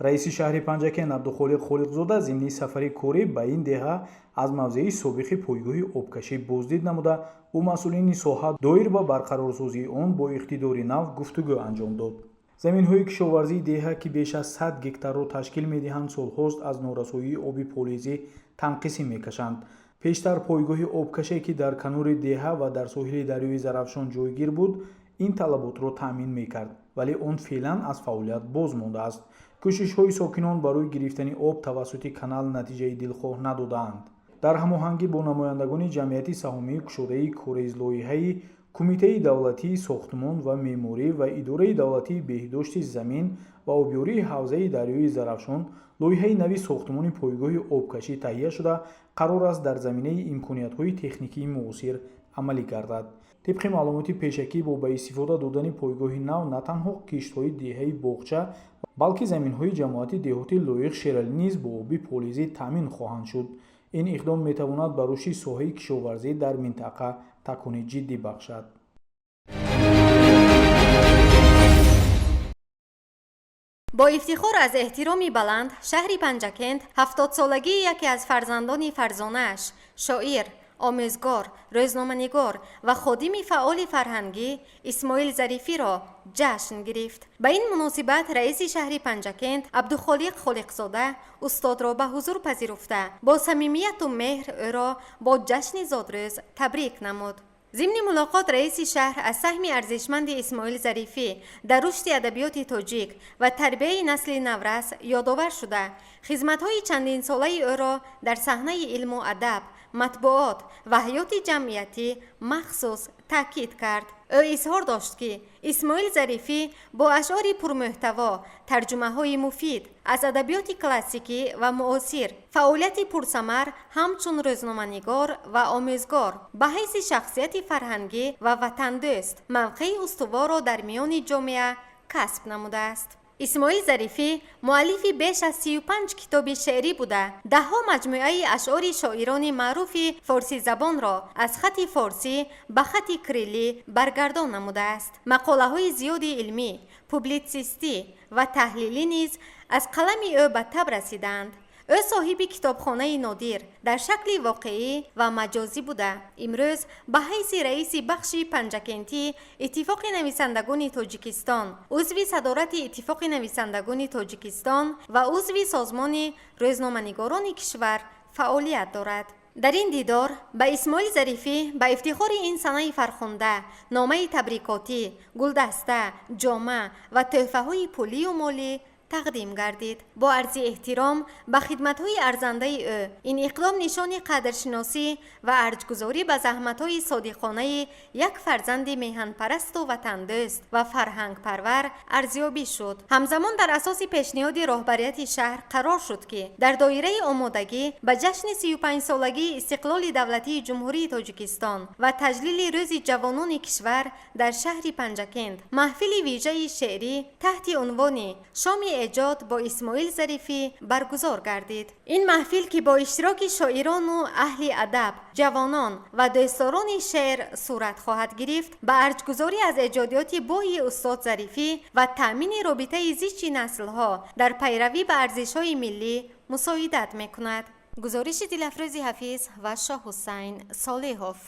S2: раиси шаҳри Панҷакент Абдухолиқ Холиқзода зимни сафари корӣ ба ин деҳа аз мавзеи собиқи пойгоҳи обкашӣ боздид намуда бо масъулини соҳа доир ба барқарорсозии он бо иқтидори нав гуфтугӯ анҷом дод. заминҳои кишоварзии деҳа, ки беш аз 100 гектарро ташкил медиҳанд, солҳост аз норасоии оби полизӣ танқисӣ мекашанд. пештар пойгоҳи обкаше, ки дар канори деҳа ва дар соҳили дарёи Зарафшон ҷойгир буд, ин талаботро таъмин мекард, вале он феълан аз фаъолият боз мондааст. кӯшишҳои сокинон барои гирифтани об тавассути канал натиҷаи дилхоҳ надодаанд. дар ҳамоҳангӣ бо намояндагони ҷамъияти саҳомии кушодаи корезлоиҳаи кумитаи давлатии сохтмон ва меъморӣ ва идораи давлатии беҳдошти замин ва обёрии ҳавзаи дарёи Зарафшон лоиҳаи нави сохтмони пойгоҳи обкашӣ таҳия шуда қарор аст дар заминаи имкониятҳои техникии муосир амалӣ гардад. тибқи маълумоти пешакӣ бо ба истифода додани пойгоҳи нав на танҳо киштҳои деҳаи боғча, балки заминҳои ҷамоати деҳоти лоиқ шералӣ низ бо оби полизӣ таъмин хоҳанд шуд. ин иқдом метавонад ба рушди соҳаи кишоварзӣ дар минтақа такони ҷиддӣ бахшад.
S11: با افتخار از احترامی بلند شهر پنجکент 70-سالگی یکی از فرزندان فرزانه‌اش شاعر، آموزگار، روزنامه‌نگار و خادم فعال فرهنگی اسماعیل ظریفی را جشن گرفت. به این مناسبت رئیس شهر پنجکент عبدخالق خالقزاده استاد را به حضور پذیرفته با صمیمیت و مهر او را با جشن زادروز تبریک نمود. ضمن ملاقات رئیس شهر از سهم ارزشمند اسماعیل ظریفی در رشد ادبیات تاجیک و تربیت نسل نورس یادآور شده خدمت‌های چندین ساله او را در صحنه علم و ادب матбуот ва ҳаёти ҷамъиятӣ махсус таъкид кард. ӯ изҳор дошт ки исмоил зарифӣ бо ашъори пурмуҳтаво, тарҷумаҳои муфид аз адабиёти классикӣ ва муосир, фаъолияти пурсамар ҳамчун рӯзноманигор ва омӯзгор ба ҳайси шахсияти фарҳангӣ ва ватандӯст мавқеи устуворро дар миёни ҷомеа касб намудааст. исмоил зарифӣ муаллифи беш аз 35 китоби шеърӣ буда, даҳҳо маҷмӯаи ашъори шоирони маъруфи форсизабонро аз хати форсӣ ба хати кириллӣ баргардон намудааст. мақолаҳои зиёди илмӣ, публитсистӣ ва таҳлилӣ низ аз қалами ӯ ба таб расиданд. ӯ соҳиби китобхонаи нодир дар шакли воқеӣ ва маҷозӣ буда, имрӯз ба ҳайси раиси бахши панҷакентии иттифоқи нависандагони тоҷикистон, узви садорати иттифоқи нависандагони тоҷикистон ва узви созмони рӯзноманигорони кишвар фаъолият дорад. дар ин дидор ба исмоил зарифӣ ба ифтихори ин санаи фархонда номаи табрикотӣ, гулдаста, ҷома ва тӯҳфаҳои пулию молӣ тақдим гардид. бо арзи эҳтиром ба хидматҳои арзандаи ӯ, ин иқдом нишони қадршиносӣ ва арҷгузорӣ ба заҳматҳои содиқонаи як фарзанди меҳанпарасту ватандӯст ва фарҳангпарвар арзёбӣ шуд. ҳамзамон дар асоси пешниҳоди роҳбарияти шаҳр қарор шуд ки дар доираи омодагӣ ба ҷашни 35-солагии истиқлоли давлатии ҷумҳурии тоҷикистон ва таҷлили рӯзи ҷавонони кишвар дар шаҳри Панҷакент маҳфили вижаи шеърӣ таҳти унвони шоми эҷод бо исмоил зарифӣ баргузор гардид. ин маҳфил ки бо иштироки шоирону аҳли адаб, ҷавонон ва дӯстдорони шеър сурат хоҳад гирифт, ба арҷгузорӣ аз эҷодиёти боҳи устод Зарифӣ ва таъмини робитаи зичи наслҳо дар пайравӣ ба арзишҳои миллӣ мусоидат мекунад. гузориши Дилафрӯзи Ҳафиз ва Шоҳҳусайн Солеҳов.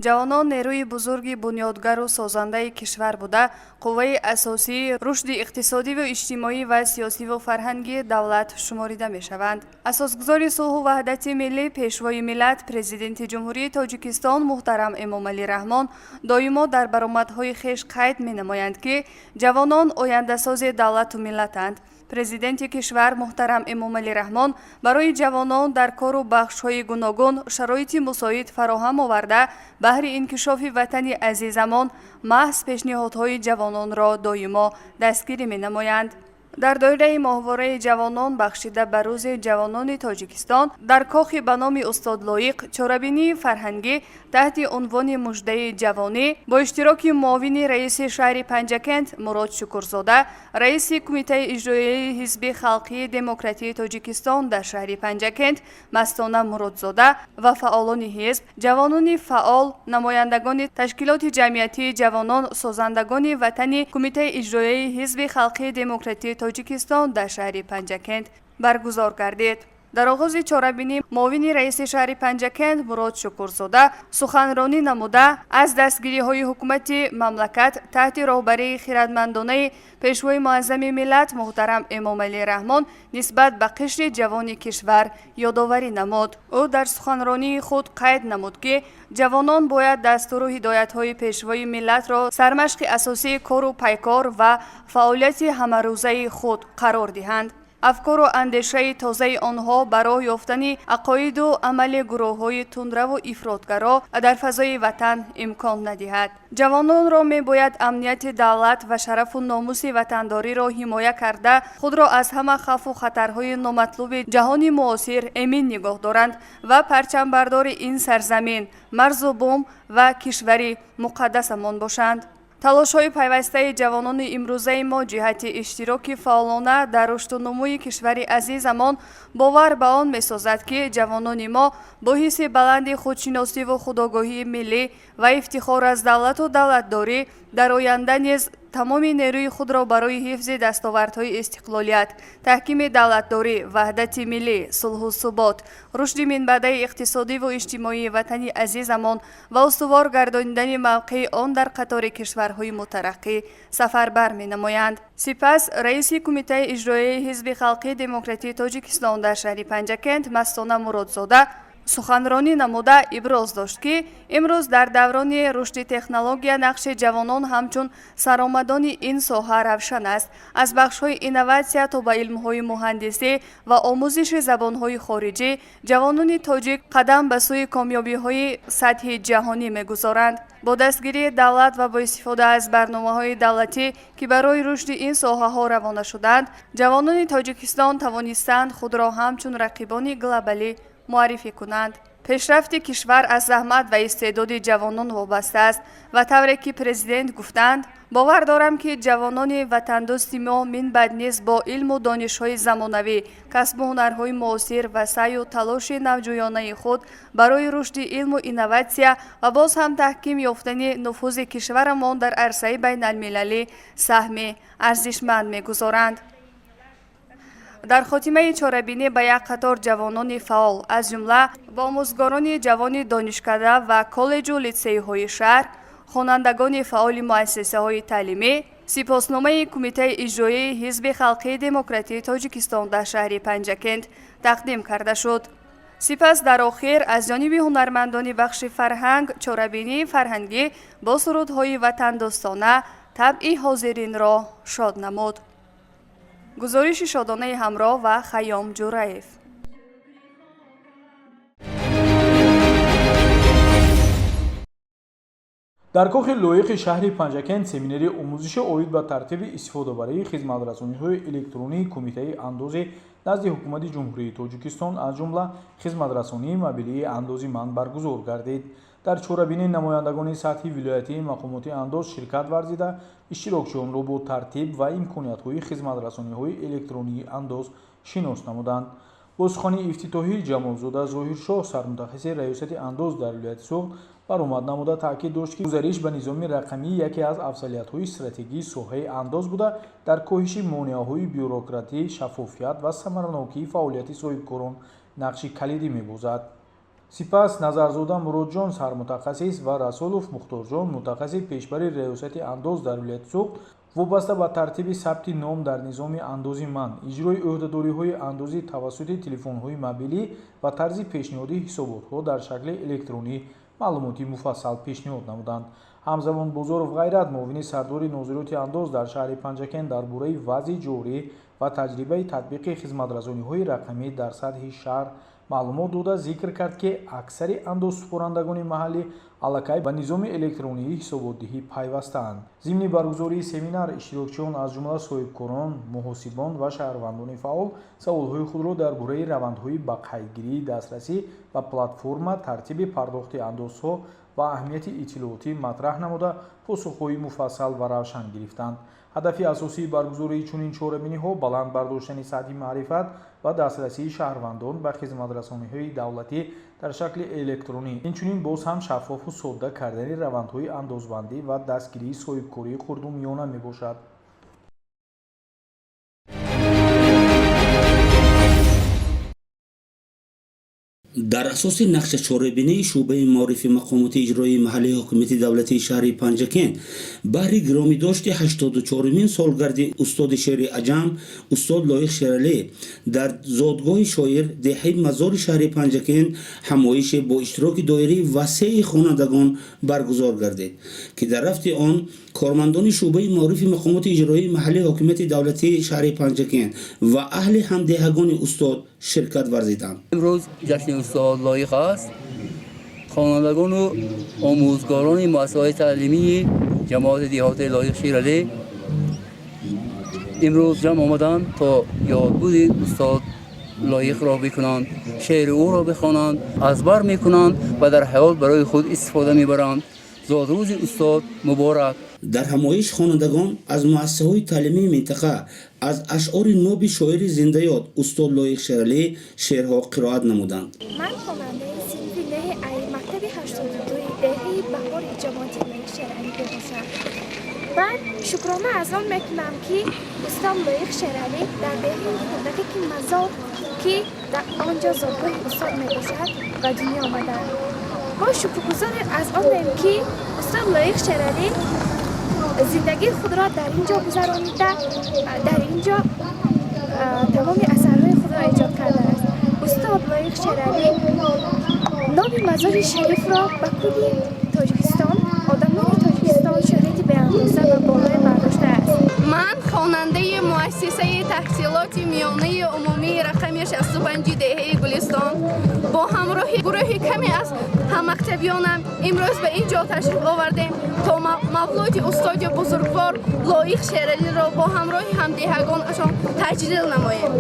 S7: ҷавонон нерӯи бузурги бунёдгару созандаи кишвар буда, қувваи асосии рушди иқтисодиву иҷтимоӣ ва сиёсиву фарҳангии давлат шуморида мешаванд. Асосгузори сулҳу ваҳдати миллӣ, пешвои миллат, президенти ҷумҳурии Тоҷикистон муҳтарам Эмомалӣ Раҳмон доимо дар баромадҳои хеш қайд менамоянд ки ҷавонон ояндасози давлату миллатанд. Президенти кишвар муҳтарам Эмомалӣ Раҳмон барои ҷавонон дар кору бахшҳои гуногун шароити мусоид фароҳам оварда, баҳри инкишофи ватани азизамон маҳз пешниҳодҳои ҷавононро доимо дастгирӣ менамоянд. дар доираи моҳвораи ҷавонон бахшида ба рӯзи ҷавонони Тоҷикистон дар кохи ба номи Устод Лоиқ чорабинии фарҳангӣ таҳти унвони муждаи ҷавонӣ бо иштироки муовини раиси шаҳри Панҷакент Мурод Шукурзода, раиси кумитаи иҷроияи ҳизби халқии демократии Тоҷикистон дар шаҳри Панҷакент Мастона Муродзода ва фаъолони ҳизб, ҷавонони фаъол, намояндагони ташкилоти ҷамъиятии ҷавонон, созандагони ватани кумитаи иҷроияи ҳизби халқии демократии Тоҷикистон дар шаҳри Панҷакент баргузор гардид. дар оғози чорабинӣ муовини раиси шаҳри Панҷакент Мурод Шукурзода суханронӣ намуда аз дастгириҳои ҳукумати мамлакат таҳти роҳбарии хиратмандонаи пешвои муаззами миллат муҳтарам Эмомалӣ Раҳмон нисбат ба қишри ҷавони кишвар ёдоварӣ намуд. ӯ дар суханронии худ қайд намуд ки ҷавонон бояд дастуру ҳидоятҳои пешвои миллатро сармашқи асосии кору пайкор ва фаъолияти ҳамарӯзаи худ қарор диҳанд. афкору андешаи тозаи онҳо ба роҳ ёфтани ақоиду амали гурӯҳҳои тундраву ифротгаро дар фазои ватан имкон надиҳад. ҷавононро мебояд амнияти давлат ва шарафу номуси ватандориро ҳимоя карда, худро аз ҳама хавфу хатарҳои номатлуби ҷаҳони муосир эмин нигоҳ доранд ва парчамбардори ин сарзамин, марзу бум ва кишвари муқаддасамон бошанд. талошҳои пайвастаи ҷавонони имрӯзаи мо ҷиҳати иштироки фаъолона дар рушду нумӯи кишвари азизамон бовар ба он месозад ки ҷавонони мо бо ҳисси баланди худшиносиву худогоҳии миллӣ ва ифтихор аз давлату давлатдорӣ дар оянда низ тамоми нерӯи худро барои ҳифзи дастовардҳои истиқлолият, таҳкими давлатдорӣ, ваҳдати миллӣ, сулҳу субот, рушди минбаъдаи иқтисодиву иҷтимоии ватани азизамон ва устувор гардонидани мавқеи он дар қатори кишварҳои мутараққӣ сафарбар менамоянд. сипас раиси кумитаи иҷроияи ҳизби халқии демократии Тоҷикистон дар шаҳри Панҷакент Мастона Муродзода суханронӣ намуда иброз дошт ки имрӯз дар даврони рушди технология нақши ҷавонон ҳамчун саромадони ин соҳа равшан аст. Аз бахшҳои инноватсия то ба илмҳои муҳандисӣ ва омӯзиши забонҳои хориҷӣ ҷавонони тоҷик қадам ба сӯи комёбиҳои сатҳи ҷаҳонӣ мегузоранд. бо дастгирии давлат ва бо истифода аз барномаҳои давлатӣ ки барои рушди ин соҳаҳо равона шуданд, ҷавонони Тоҷикистон тавонистанд худро ҳамчун рақибони глобалӣ муаррифӣ кунанд. пешрафти кишвар аз заҳмат ва истеъдоди ҷавонон вобаста аст ва тавре ки президент гуфтанд, бовар дорам ки ҷавонони ватандӯсти мо минбаъд низ бо илму донишҳои замонавӣ, касбу ҳунарҳои муосир ва саъю талоши навҷӯёнаи худ барои рушди илму инноватсия ва боз ҳам таҳким ёфтани нуфузи кишварамон дар арсаи байналмилалӣ саҳми арзишманд мегузоранд. дар хотимаи чорабинӣ ба як қатор ҷавонони фаъол аз ҷумла ба омӯзгорони ҷавони донишкада ва коллеҷу литсейҳои шаҳр, хонандагони фаъоли муассисаҳои таълимӣ, сипосномаи Кумитаи иҷроии Ҳизби Халқии Демократии Тоҷикистон дар шаҳри Панҷакент тақдим карда шуд. сипас дар охир аз ҷониби ҳунармандони бахши фарҳанг чорабинии фарҳангӣ бо сурудҳои ватандӯстона табъи ҳозиринро шод намуд. гузориши шодонаи ҳамроҳ ва Хаём Ҷураев.
S2: дар кохи лоиқи шаҳри Панҷакент семинари омӯзиши оид ба тартиби истифодабарии хизматрасониҳои электронии Кумитаи андози назди ҳукумати ҷумҳурии Тоҷикистон аз ҷумла хизматрасонии мобилии андозиманд баргузор гардид. дар чорабинӣ намояндагони сатҳи вилоятии мақомоти андоз ширкат варзида иштирокчиёнро бо тартиб ва имкониятҳои хизматрасониҳои электронии андоз шинос намуданд. бо сухани ифтитоҳӣ Ҷамолзода Зоҳиршоҳ, сармутахассиси раёсати андоз дар вилояти Соғд, баромад намуда таъкид дошт ки гузариш ба низоми рақамӣ яке аз афзалиятҳои стратегии соҳаи андоз буда дар коҳиши монеаҳои бюрократӣ, шаффофият ва самаранокии фаъолияти соҳибкорон нақши калидӣ мебозад. сипас Назарзода Муродҷон, сармутахассис ва Расулов Мухторҷон, мутахассиси пешбари раёсати андоз дар вилояти Соғд, вобаста ба тартиби сабти ном дар низоми андозиманд, иҷрои ӯҳдадориҳои андозӣ тавассути телефонҳои мобилӣ ва тарзи пешниҳоди ҳисоботҳо дар шакли электронӣ маълумоти муфассал пешниҳод намуданд. ҳамзамон Бозоров Ғайрат, муовини сардори нозироти андоз дар шаҳри Панҷакент, дар бораи вазъи ҷорӣ ва таҷрибаи татбиқи хизматрасониҳои рақамӣ дар сатҳи шаҳр маълумот дода зикр кард ки аксари андозсупорандагони маҳаллӣ аллакай ба низоми электронии ҳисоботдиҳӣ пайвастаанд. зимни баргузории семинар иштирокчиён аз ҷумла соҳибкорон, муҳосибон ва шаҳрвандони фаъол саволҳои худро дар бораи равандҳои ба қайдгирии дастрасӣ ба платформа, тартиби пардохти андозҳо ва аҳамияти иттилоотӣ матраҳ намуда посухҳои муфассал ва равшан гирифтанд. ҳадафи асосии баргузории чунин чорабиниҳо баланд бардоштани сатҳи маърифат ва дастрасии шаҳрвандон ба хизматрасониҳои давлатӣ дар шакли электронӣ, инчунин боз ҳам шаффофу содда кардани равандҳои андозбандӣ ва дастгирии соҳибкории хурдумиёна мебошад.
S12: дар асоси нақшачорабинии шуъбаи маорифи мақомоти иҷроии маҳаллии ҳокимияти давлатии шаҳри Панҷакент баҳри гиромидошти 84-мин солгарди устоди шеъри аҷам устод Лоиқ Шералӣ дар зодгоҳи шоир деҳаи мазори шаҳри Панҷакент ҳамоише бо иштироки доираи васеъи хонандагон баргузор гардид, ки дар рафти он кормандони шуъбаи маорифи мақомоти иҷроии маҳаллии ҳокимияти давлатии шаҳри Панҷакент ва аҳли ҳамдеҳагони устод ширкат варзиданд.
S13: имрӯз ҷашни устод Лоиқ аст. хонандагону омӯзгорони муассисаҳои таълимии ҷамоати деҳоти Лоиқ Шералӣ имрӯз ҷамъ омаданд то ёдбуди устод Лоиқро бикунанд, шеъри ӯро бихонанд, азбар мекунанд ва дар ҳаёт барои худ истифода мебаранд. зодрӯзи устод муборак.
S12: дар ҳамоиш хонандагон аз муассисаҳои таълимии минтақа аз ашъори ноби шоири зиндаёд устод Лоиқ Шералӣ шеърҳо қироат намуданд.
S14: ман хонандаи синфи неҳи ай мактаби 82 деҳаи баҳори ҷамоати Лоиқ Шералӣ мебошам. ман шукрона аз он мекунам ки устод Лоиқ Шералӣ дар деҳаи хурдаки ки мазор ки дар онҷо зодгоҳи устод мебошад ба дунё омаданд. мо шукргузор аз онем ки устод Лоиқ Шералӣ зиндагии худро дар ин ҷо гузаронида дар ин ҷо тамоми асарҳои худро эҷод кардааст. استاد لایق شرالی نام مزار شریف را به کل تاجیکستان آدمان تاجیکستان شهرتی به اندازه و بالای برداشته است.
S15: من خواننده مؤسسه تحصیلات میانه عمومی رقم 65 دهه گلستان با همراهی گروه کمی از هم‌مکتبیانم امروز به اینجا تشریف آوردیم تا مولود استاد بزرگوار لایق شرالی را با همراه همدیهگانشان تجلیل نماییم.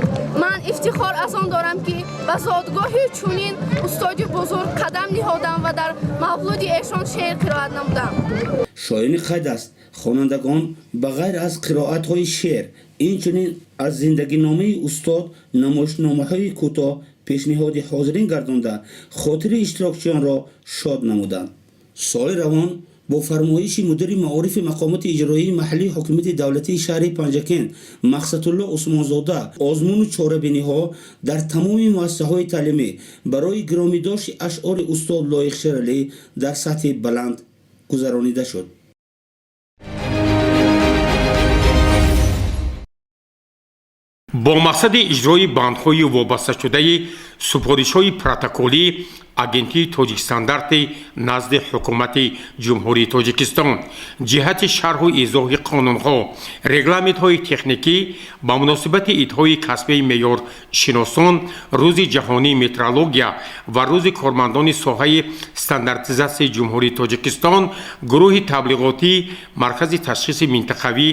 S15: من افتخار از آن دارم که به زادگاهی چنین استاد بزرگ قدم نهادم و در مولود ایشان شعر قرائت نمودم.
S12: شایان خد است خوانندگان بغیر از قرائت‌های شعر اینچنین از زندگی نامه استاد نمایشنامه‌های کوتاه پیشنهاد حاضرین گردانده خاطر اشتراکچیان را شاد نمودند. سال روان با فرمایش مدیر معارف مقامات اجرایی محلی حکومت دولتی شهر پنجکن مقصد الله عثمان زاده آزمون و چاره‌بینی‌ها در تمام مؤسسه‌های تعلیمی برای گرامی داشت اشعار استاد لایق شرالی در سطح بلند گذرانیده شد. با مقصد اجرای بندهای وابسته شده سفارش‌های پروتکلی агентии тоҷикстандарти назди ҳукумати ҷумҳурии тоҷикистон ҷиҳати шарҳу изоҳи қонунҳо регламентҳои техникӣ ба муносибати идҳои касбии меъёршиносон рӯзи ҷаҳонии метрология ва рӯзи кормандони соҳаи стандартизатсияи ҷумҳурии тоҷикистон гурӯҳи таблиғотии маркази ташхиси минтақавӣ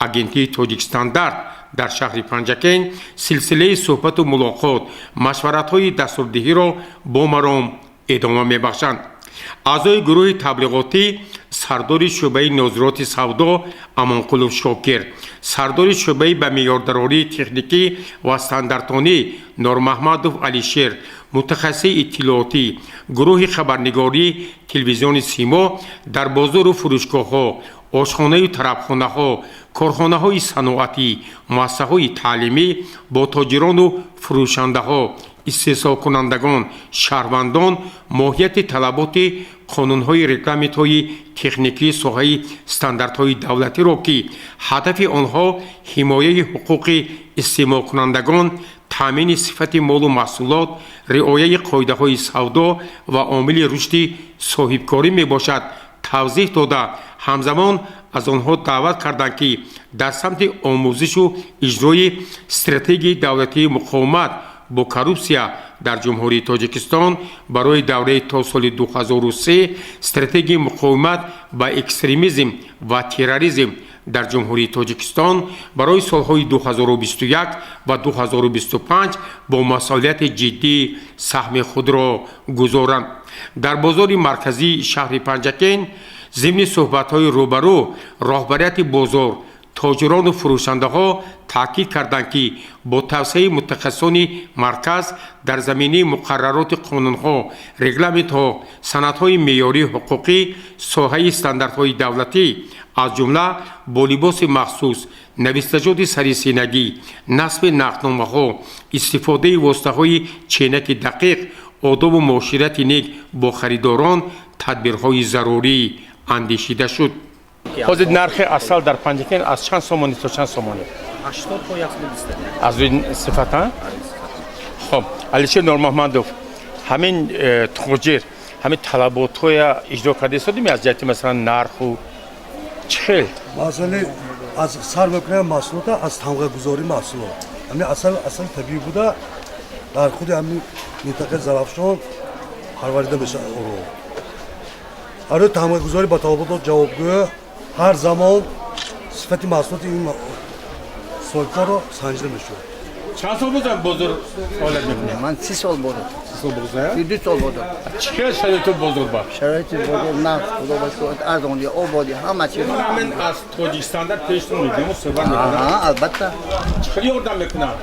S12: агентии тоҷикстандарт дар шаҳри панҷакен силсилаи суҳбату мулоқот машваратҳои дастурдиҳиро бо маром идома мебахшанд. аъзои гурӯҳи таблиғотӣ сардори шӯъбаи нозироти савдо амонқулов шокир, сардори шӯъбаи ба меъёрдарории техникӣ ва стандартонӣ нурмаҳмадов алишер, мутахассиси иттилоотӣ, гурӯҳи хабарнигории телевизиони симо дар бозору фурӯшгоҳҳо, ошхонаю тарабхонаҳо, корхонаҳои саноатӣ, муассисаҳои таълимӣ бо тоҷирону фурӯшандаҳо, истеҳсолкунандагон, шаҳрвандон моҳияти талаботи қонунҳои регламентҳои техникии соҳаи стандартҳои давлатиро ки ҳадафи онҳо ҳимояи ҳуқуқи истеъмолкунандагон, таъмини сифати молу маҳсулот, риояи қоидаҳои савдо ва омили рушди соҳибкорӣ мебошад, тавзеҳ дода ҳамзамон аз онҳо даъват карданд ки дар самти омӯзишу иҷрои стратегияи давлатии муқовимат бо коррупсия дар ҷумҳурии тоҷикистон барои давраи то соли 2003 стратегияи муқовимат ба экстремизм ва терроризм дар ҷумҳурии тоҷикистон барои солҳои 2021 ва 2025 бо масъулияти ҷиддӣ саҳми худро гузоранд. дар бозори марказии шаҳри панҷакен зимни суҳбатҳои рӯбарӯ роҳбарияти бозор тоҷирону фурӯшандаҳо таъкид карданд ки бо тавсеяи мутахассисони марказ дар заминаи муқаррароти қонунҳо, регламентҳо, санадҳои меъёрии ҳуқуқӣ, соҳаи стандартҳои давлатӣ аз ҷумла бо либоси махсус, навистаҷоти сарисинагӣ, насби нақдномаҳо, истифодаи воситаҳои ченаки дақиқ, одобу муоширати нек бо харидорон тадбирҳои зарурӣ андешида шуд. ҳозир нархи асал дар панҷакен аз чанд сомонӣ то чанд сомонӣ?
S16: 80 то 120.
S12: аз рӯи сифат а? хоб алишер нурмаҳмадов ҳамин тоҷир ҳамин талаботҳоя иҷро карда истодем аз ҷиҳати масалан нарху чӣ хел?
S17: масъалаи аз сар мекунем маҳсулота аз тамғагузории маҳсулот ҳамин асали табиӣ буда дар худи ҳамин минтақаи зарафшон парварида мешавад. барои тамғагузорӣ ба талаботот ҷавобгӯ ҳар замон сифати маҳсулоти ин соҳибкорро санҷида мешавад.
S12: чанд сол бозор бозор фаъолият мекунед?
S16: ман 30 сол будам.
S12: 30 сол бозор?
S16: 32 сол будам.
S12: чӣ хел шароити бозор ба?
S16: шароити бозор нафт худо ба шукр арзони ободи ҳама чиз.
S12: ҳамин аз тоҷикистанда пештон мегирем сӯҳбат мекунем?
S16: ҳа албатта.
S12: чӣ хел ёрдам мекунад?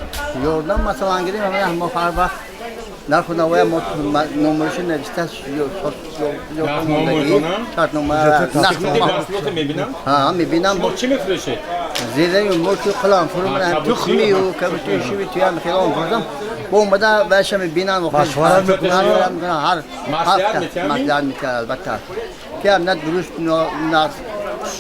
S16: ёрдам масалан гирем мо ҳар вақт нарху навоя мо номераши нависта мебинам.
S12: чӣ мефурӯшед?
S16: зераи мурчу қилам фурӯбарам тухмию кабутии шиви туям хелон фурӯдам бо омада баша мебинам
S12: маслиҳат
S16: маслиҳат мекунад албатта ки ам на дуруст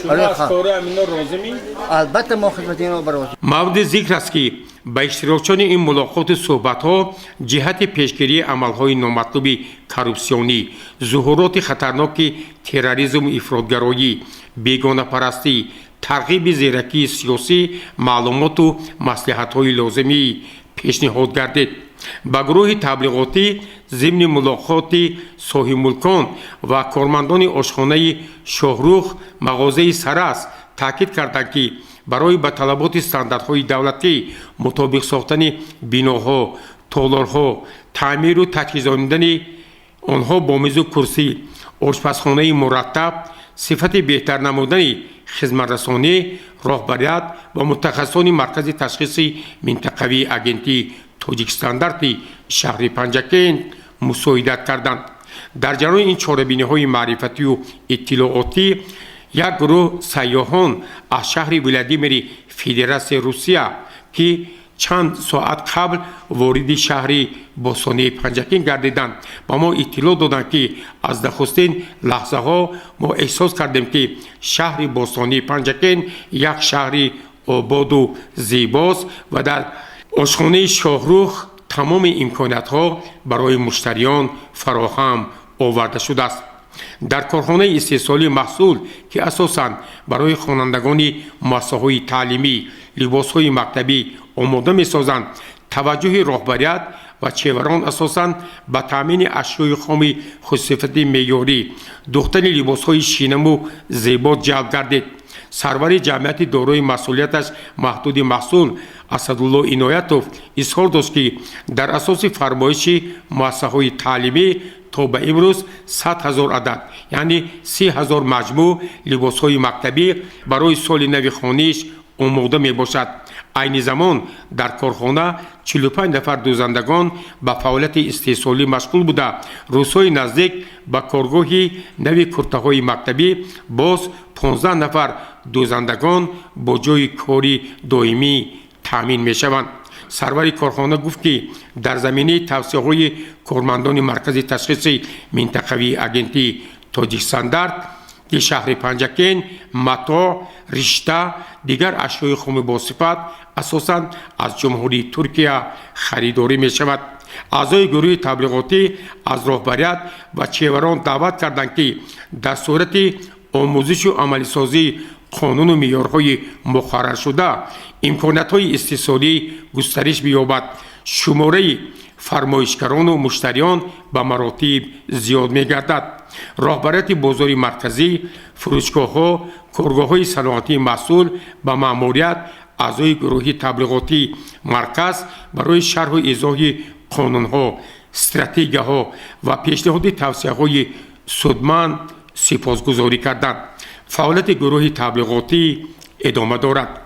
S1: شما از کار امینا راضی؟
S16: البته ما خدمت اینا برای
S1: مورد ذکر است که به اشتراکچان این ملاقات صحبت ها جهت پیشگیری عمل های نامطلوب کروپسیونی، ظهورات خطرناک تروریسم، افراطگرایی، بیگانه پرستی، ترغیب زیرکی سیاسی، معلومات و مصلحت های لازمی پیشنهاد گردید. با گروه تبلیغاتی ضمن ملاقات صاحب ملکان و کارمندان آشخانه شاهروخ مغازه سرس تاکید کردند که برای به طلبات استانداردهای دولتی مطابق ساختن بناها، تالارها، تعمیر و تجهیزاندن آنها با میز و کرسی، آشپزخانه مرتب، صفت بهتر نمودن خدمترسانی، راهبریت و متخصصان مرکز تشخیص منطقوی آگنتی تاجیکستاندارت شهر پنجکند مساعدت کردند. در جریان این چاره‌بینی‌های معرفتی و اطلاعاتی یک گروه سیاحان از شهر ولادیمیر فدراسیون روسیه که چند ساعت قبل وارد شهر باستانی پنجکند گردیدند و ما اطلاع دادند که از نخستین لحظه ها ما احساس کردیم که شهر باستانی پنجکند یک شهر آباد و زیباست و در آشخانه شاهروخ تمام امکانات ها برای مشتریان فراهم آورده شده است. در کارخانه استحصالی محصول که اساساً برای خوانندگان مؤسسه‌های تعلیمی لباس‌های مکتبی آماده می‌سازند، توجه راهبریت و چهوران اساساً به تامین اشیاء خام خوشصفت معیاری، دوختن لباس‌های شیرین و زیبا جلب گردید. سرور جمعیت دارای مسئولیتش محدود محصول اسدالله عنایتوف اظهار داشت که در اساس فرمایش مؤسسه‌های تعلیمی تا به امروز 100,000 عدد یعنی 30,000 مجموع لباس‌های مکتبی برای سال نو خوانش آماده می باشد. عین زمان در کارخانه 45 نفر دوزندگان به فعالیت استحصالی مشغول بوده. روزهای نزدیک به کارگاه نو کرته‌های مکتبی باز 15 نفر دوزندگان با جای کاری دائمی تامین می شوند. سرور کارخانه گفت که در زمینه توصیه‌های کارمندان مرکز تشخیص منطقوی آگنتی تاجیکستاندارت که شهر پنجکند متاع، رشته، دیگر اشیاء خام با صفت اساساً از جمهوری ترکیه خریداری می شود. اعضای گروه تبلیغاتی از راهبریت و چهوران دعوت کردند که در صورت آموزش و عملی سازی قانون و معیارهای مقرر شده امکانات‌های استحصالی گسترش بیابد. شماره فرمایشگران و مشتریان به مراتب زیاد می گردد. راهبریت بازار مرکزی، فروشگاه‌ها، کارگاه‌های صنعتی محصول به مأموریت اعضای گروه تبلیغاتی مرکز برای شرح و ایضاح قانون‌ها، استراتژی‌ها و پیشنهاد توصیه‌های سودمند سپاسگزاری کردند. فعالیت گروه تبلیغاتی ادامه دارد.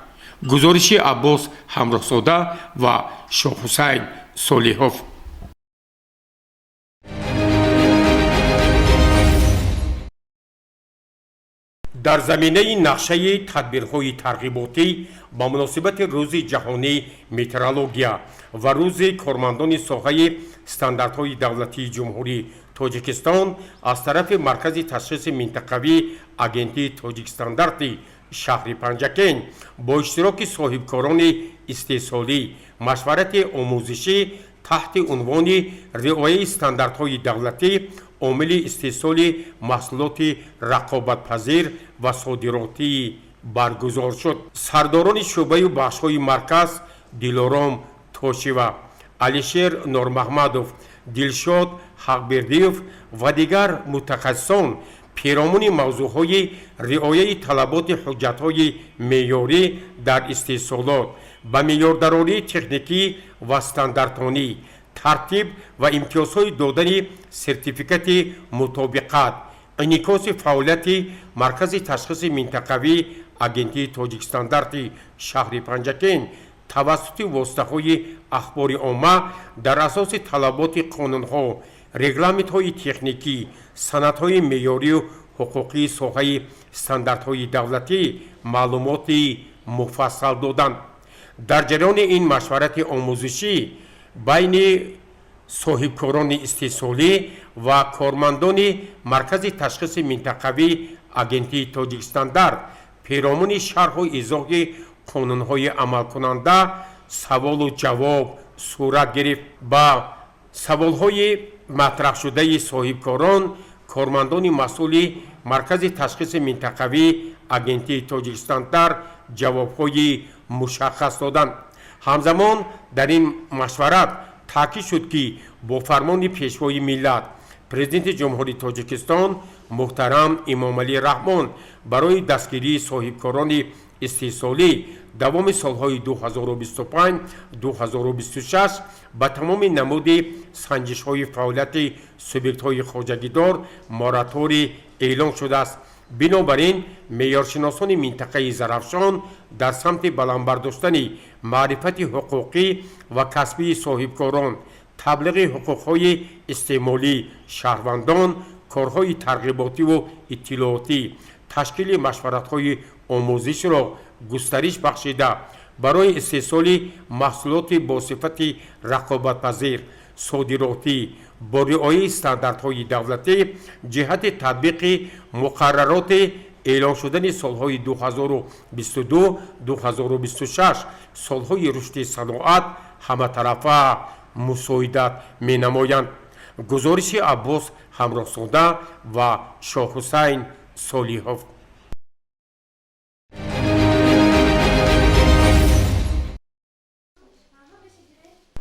S1: گزارش عباس همراهزاده و شاه حسین صالحوف. در زمینه نقشه تدبیرهای ترغیباتی با مناسبت روز جهانی مترولوژیا و روز کارمندان ساحه استانداردهای دولتی جمهوری تاجیکستان از طرف مرکز تشخیص منطقوی آگنتی تاجیکستاندارت شهر پنجکند با اشتراک صاحبکاران استحصالی مشورت آموزشی تحت عنوان رعایت استانداردهای دولتی عامل استحصال محصولات رقابت‌پذیر و صادراتی برگزار شد. سرداران شعبه و بخش‌های مرکز دلارام توشیوا، علیشیر نورمحمدوف، دلشاد حقبردیوف و دیگر متخصصان پیرامون موضوعهای رعایت طلبات حجت‌های معیاری در استحصالات به معیاردرانی تکنیکی و استانداردانی ترتیب و امتیازهای دادن سرتیفیکت مطابقت انعکاس فعالیت مرکز تشخیص منطقوی آگنتی تاجیکستاندارت شهر پنجکند توسط واسطه‌های اخبار عامه در اساس طلبات قانون‌ها، رگلامنت‌های تکنیکی، سندهای معیاری و حقوقی ساحه استانداردهای دولتی معلومات مفصل دادند. در جریان این مشورت آموزشی بین صاحبکاران استحصالی و کارمندان مرکز تشخیص منطقوی آگنتی تاجیکستاندارت پیرامون شرح و ایضاح قانون‌های عملکننده سوال و جواب صورت گرفت. با سوال‌های مطرح شده صاحبکاران، کارمندان مسئول مرکز تشخیص منطقوی اگنتی تاجیکستان در جواب‌های مشخص دادند. همزمان در این مشورت تاکید شد که با فرمان پیشوای ملت پرزیدنت جمهوری تاجیکستان محترم امامعلی رحمان برای دستگیری صاحبکاران استحصالی دوام سالهای 2025-2026 به تمام نمود سنجش‌های فعالیت سوبیکت‌های خواجگیدار موراتوری اعلام شده است. بنابراین معیارشناسان منطقه زرافشان در سمت بلندبرداشتن معرفت حقوقی و کسبی صاحبکاران، تبلیغ حقوق‌های استعمالی شهروندان، کارهای ترغیباتی و اطلاعاتی، تشکیل مشورت‌های آموزش را گسترش بخشیده برای استحصال محصولات با صفت رقابت‌پذیر، صادراتی با رعایت استانداردهای دولتی جهت تطبیق مقررات اعلام شدن سالهای 2022-2026 سالهای رشد صنعت همه‌طرفه مساعدت می‌نمایند. گزارش عباس همراه‌سازده و شاه حسین صالحov.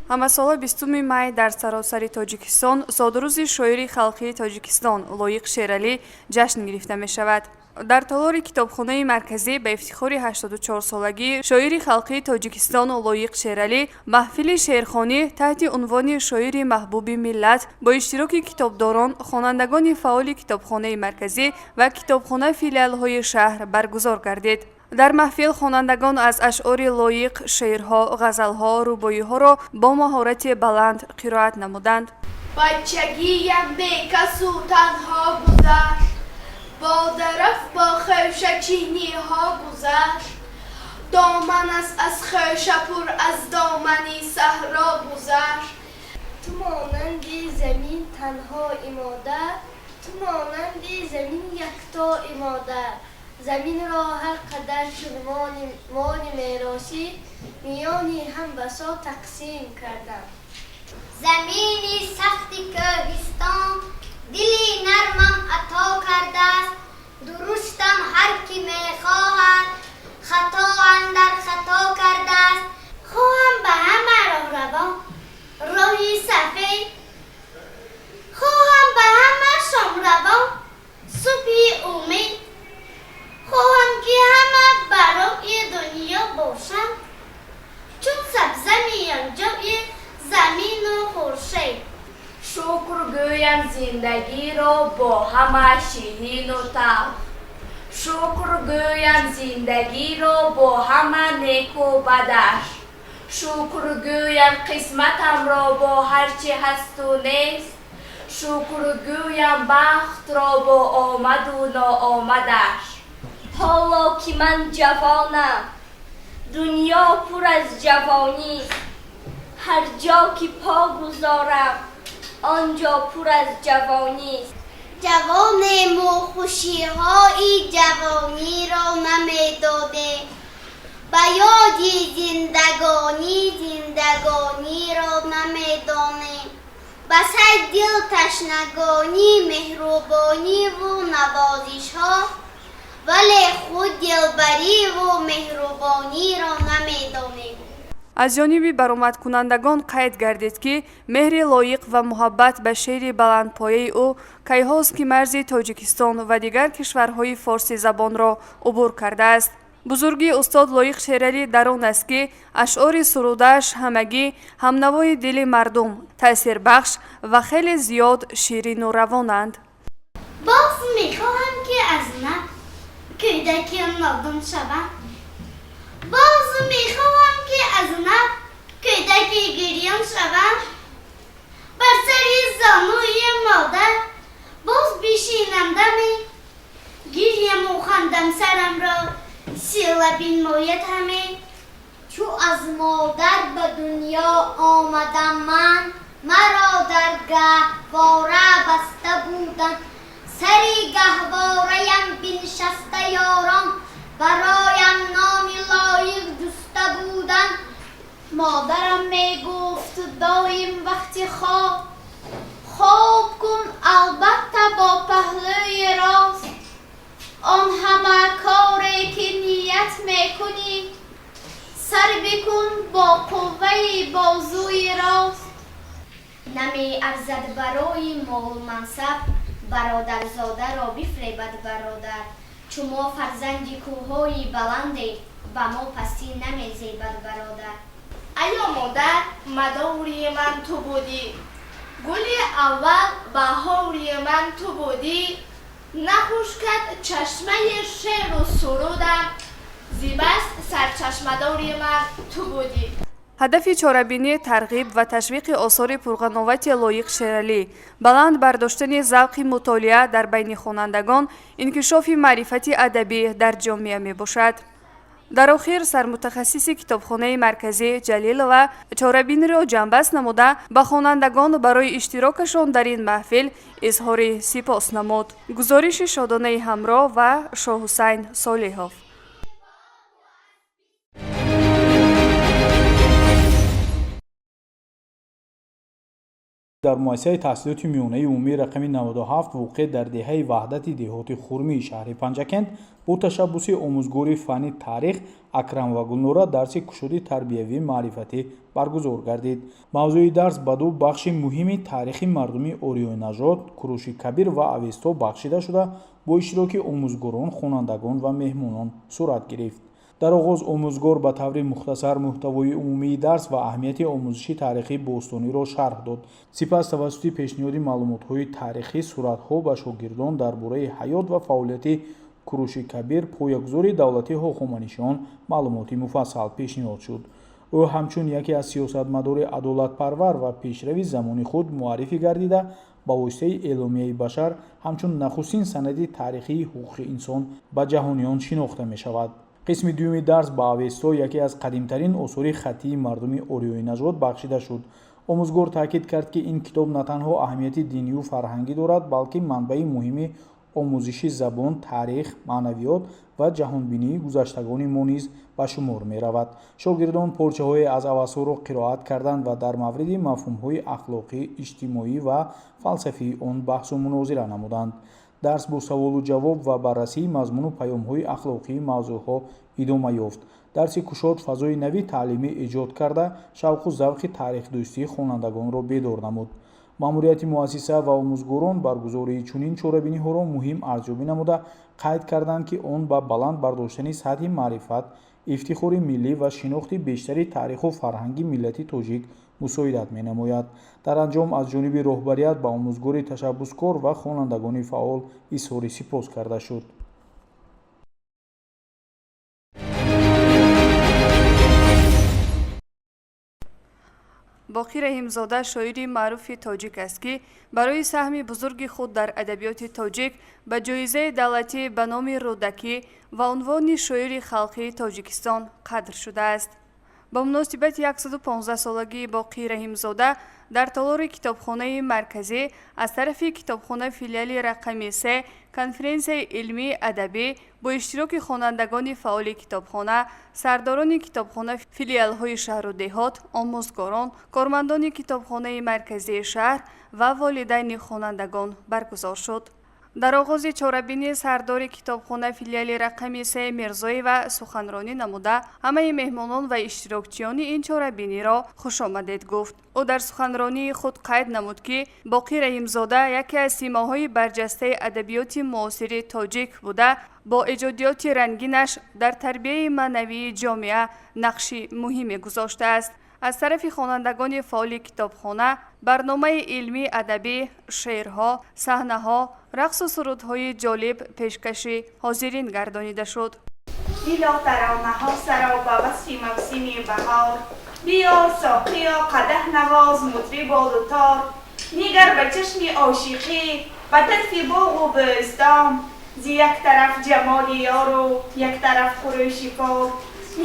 S7: ҳамасола 20 май дар саросари тоҷикистон содирӯзи шоири халқии тоҷикистон лоиқ шералӣ ҷашн гирифта мешавад. дар толори китобхонаи марказӣ ба ифтихори 84-солагии шоири халқии тоҷикистон лоиқ шералӣ маҳфили шеърхонӣ таҳти унвони шоири маҳбуби миллат бо иштироки китобдорон, хонандагони фаъоли китобхонаи марказӣ ва китобхона филиалҳои шаҳр баргузор гардид. дар маҳфил хонандагон аз ашъори лоиқ шеърҳо, ғазалҳо, рубоиҳоро бо маҳорати баланд қироат намуданд.
S18: бачагиям бекасу танҳо гузашт, бо дарафт бо хӯшачиниҳо гузашт, доман аст аз хӯша пур аз домани саҳро гузашт. ту монанди замин танҳо имода, ту монанди замин якто имода, заминро ҳар қадар чун моли меросӣ миёни ҳамбасо тақсим кардам.
S19: замини сахти кӯҳистон дили нармам ато кардааст, дурустам ҳар ки мехоҳад хато андар хато кардааст. хоҳам ба ҳама роҳравон роҳи сафед, хоҳам ба ҳама шомравон субҳи умед, хоҳам ки ҳама барои дунё бошанд чун сабзами якҷои замину хуршед.
S18: шукр гӯям зиндагиро бо ҳама шиҳину таб, шукр гӯям зиндагиро бо ҳама неку бадаш, шукр гӯям қисматамро бо ҳарчи ҳасту нест, шукр гӯям бахтро бо омаду ноомадаш.
S19: ҳоло ки ман ҷавонам, дунё пур аз ҷавонист, ҳар ҷо ки по гузорам он ҷо пур аз ҷавонист. ҷавонему хушиҳои ҷавониро намедодем, ба ёди зиндагониро намедонем, ба сай дил ташнагонӣ меҳрубониву навозишҳо, вале худ дилбариву меҳрубониро намедонем.
S7: аз ҷониби баромадкунандагон қайд гардид ки меҳри лоиқ ва муҳаббат ба шеъри баландпояи ӯ кайҳост ки марзи тоҷикистон ва дигар кишварҳои форсизабонро убур кардааст. бузургии устод лоиқ шералӣ дар он аст ки ашъори сурудааш ҳамагӣ ҳамнавои дили мардум, таъсирбахш ва хеле зиёд ширину равонанд.
S19: боз мехоҳам ки аз нав кӯдакиам нодон шавам, боз мехоҳам ки аз нав кӯдаки гирён шавам, бар сари занӯи модар боз бишинам даме, гирьяму хандам сарамро сила бинмояд ҳаме. чу аз модар ба дунё омадам ман, маро дар гаҳвора баста буданд, сари гаҳвораям биншаста ёрон برایم نامی لایق جسته بودن. مادرم میگفت دایم وقتی خواب کن البته با پهلوی راست. آن همه کاری که نیت میکنی سر بکن با قوه بازوی راست. نمی ارزد برای مال منصب برادرزاده را بفریبد برادر. چو ما فرزند کوههای بلندی به ما پستی نمیزیبد برادر.
S18: ایا مادر مداری من تو بودی، گلی اول بهاری من تو بودی. نخوش کد چشمه شعر و سرودم، زیبست سرچشمداری من تو بودی.
S7: ҳадафи чорабинӣ тарғиб ва ташвиқи осори пурғановати лоиқ шералӣ, баланд бардоштани завқи мутолиа дар байни хонандагон, инкишофи маърифати адабӣ дар ҷомеа мебошад. дар охир сармутахассиси китобхонаи марказӣ ҷалилова чорабиниро ҷанбаст намуда ба хонандагон барои иштирокашон дар ин маҳфил изҳори сипос намуд. гузориши шодонаи ҳамроҳ ва шоҳҳусайн солиҳов.
S2: дар муассисаи таҳсилоти миёнаи умумии рақами 97 воқеъ дар деҳаи ваҳдати деҳоти хурмии шаҳри панҷакент бо ташаббуси омӯзгори фанни тарих Акрам ва Гулнора дарси кушоди тарбиявӣ маърифатӣ баргузор гардид. мавзӯи дарс ба ду бахши муҳими таърихи мардуми Ориёнажод, Куруши Кабир ва Авесто бахшида шуда, бо иштироки омӯзгорон, хонандагон ва меҳмонон сурат гирифт. дар оғоз омӯзгор ба таври мухтасар муҳтавои умумии дарс ва аҳамияти омӯзиши таърихи бостониро шарҳ дод. сипас тавассути пешниҳоди маълумотҳои таърихӣ суратҳо ба шогирдон дар бораи ҳаёт ва фаъолияти Куруши Кабир, поягузори давлати ҳохоманишон, маълумоти муфассал пешниҳод шуд. ӯ ҳамчун яке аз сиёсатмадори адолатпарвар ва пешрави замони худ муаррифӣ гардида, ба воситаи эъломияи башар ҳамчун нахустин санади таърихии ҳуқуқи инсон ба ҷаҳониён шинохта мешавад. қисми дуюми дарс ба Авесто, яке аз қадимтарин осори хаттии мардуми Ориёнажод бахшида шуд. омӯзгор таъкид кард, ки ин китоб на танҳо аҳамияти динию фарҳангӣ дорад, балки манбаи муҳими омӯзиши забон, таърих, маънавиёт ва ҷаҳонбинии гузаштагони мо низ ба шумор меравад. шогирдон порчаҳое аз авазҳоро қироат карданд ва дар мавриди мафҳумҳои ахлоқӣ, иҷтимоӣ ва фалсафии он баҳсу мунозира намуданд. дарс бо саволу ҷавоб ва баррасии мазмуну паёмҳои ахлоқии мавзӯъҳо идома ёфт. дарси кушод фазои нави таълимӣ эҷод карда, шавқу завқи таърихдӯстии хонандагонро бедор намуд. маъмурияти муассиса ва омӯзгорон баргузории чунин чорабиниҳоро муҳим арзёбӣ намуда, қайд карданд, ки он ба баланд бардоштани сатҳи маърифат, ифтихори миллӣ ва шинохти бештари таъриху фарҳанги миллати тоҷик мусоидат менамояд. дар анҷом аз ҷониби роҳбарият ба омӯзгори ташаббускор ва хонандагони фаъол изҳори сипос карда шуд.
S7: боқӣ раҳимзода шоири маъруфи тоҷик аст, ки барои саҳми бузурги худ дар адабиёти тоҷик ба ҷоизаи давлатӣ ба номи рӯдакӣ ва унвони шоири халқии Тоҷикистон қадр шудааст. ба муносибати 115-солагии Боқӣ Раҳимзода дар толори китобхонаи марказӣ аз тарафи китобхона филиали рақами 3 конференсияи илмии адабӣ бо иштироки хонандагони фаъоли китобхона, сардорони китобхона филиалҳои шаҳру деҳот, омӯзгорон, кормандони китобхонаи марказии шаҳр ва волидайни хонандагон баргузор шуд. дар оғози чорабинӣ сардори китобхона филиали рақами 3 Мирзоева суханронӣ намуда, ҳамаи меҳмонон ва иштирокчиёни ин чорабиниро хушомадед гуфт. ӯ дар суханронии худ қайд намуд, ки Боқӣ Раҳимзода яке аз симаҳои барҷастаи адабиёти муосири тоҷик буда, бо эҷодиёти рангинаш дар тарбияи маънавии ҷомеа нақши муҳиме гузоштааст. аз тарафи хонандагони фаъоли китобхона барномаи илмӣ адабӣ, шеърҳо, саҳнаҳо, рақсу сурудҳои ҷолиб пешкаши ҳозирин гардонида шуд.
S20: диля таронаҳо саро ба васфи мавсими баҳор, биёр соқиё қадаҳ навоз мутрибо дутор, нигар ба чашми ошиқӣ ба тарафи боғу бӯстон, зи як тараф ҷамоли ёру як тараф хурӯши кор,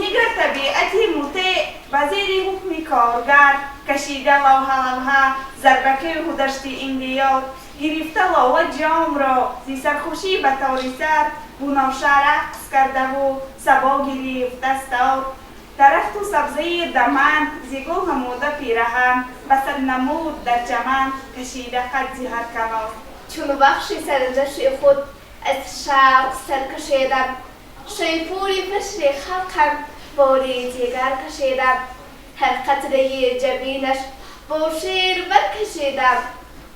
S20: нигар табиати мутеъ ба зери ҳукми коргар, кашида лавҳа зарбакӯҳу дашти ин диёр, гирифта лова ҷомро зи сархушӣ ба тори сар, بناشه رقص کرده و سبا گرفت دستار درخت و سبزه دمن زیگو هموده پیرهن بسد نمود در چمن کشیده قد هر کنار
S18: چون بخش سرنجش خود از شوق سر کشیدم شیپوری فشر خلقم باری دیگر کشیدم هر قطره جبینش با شیر برکشیدم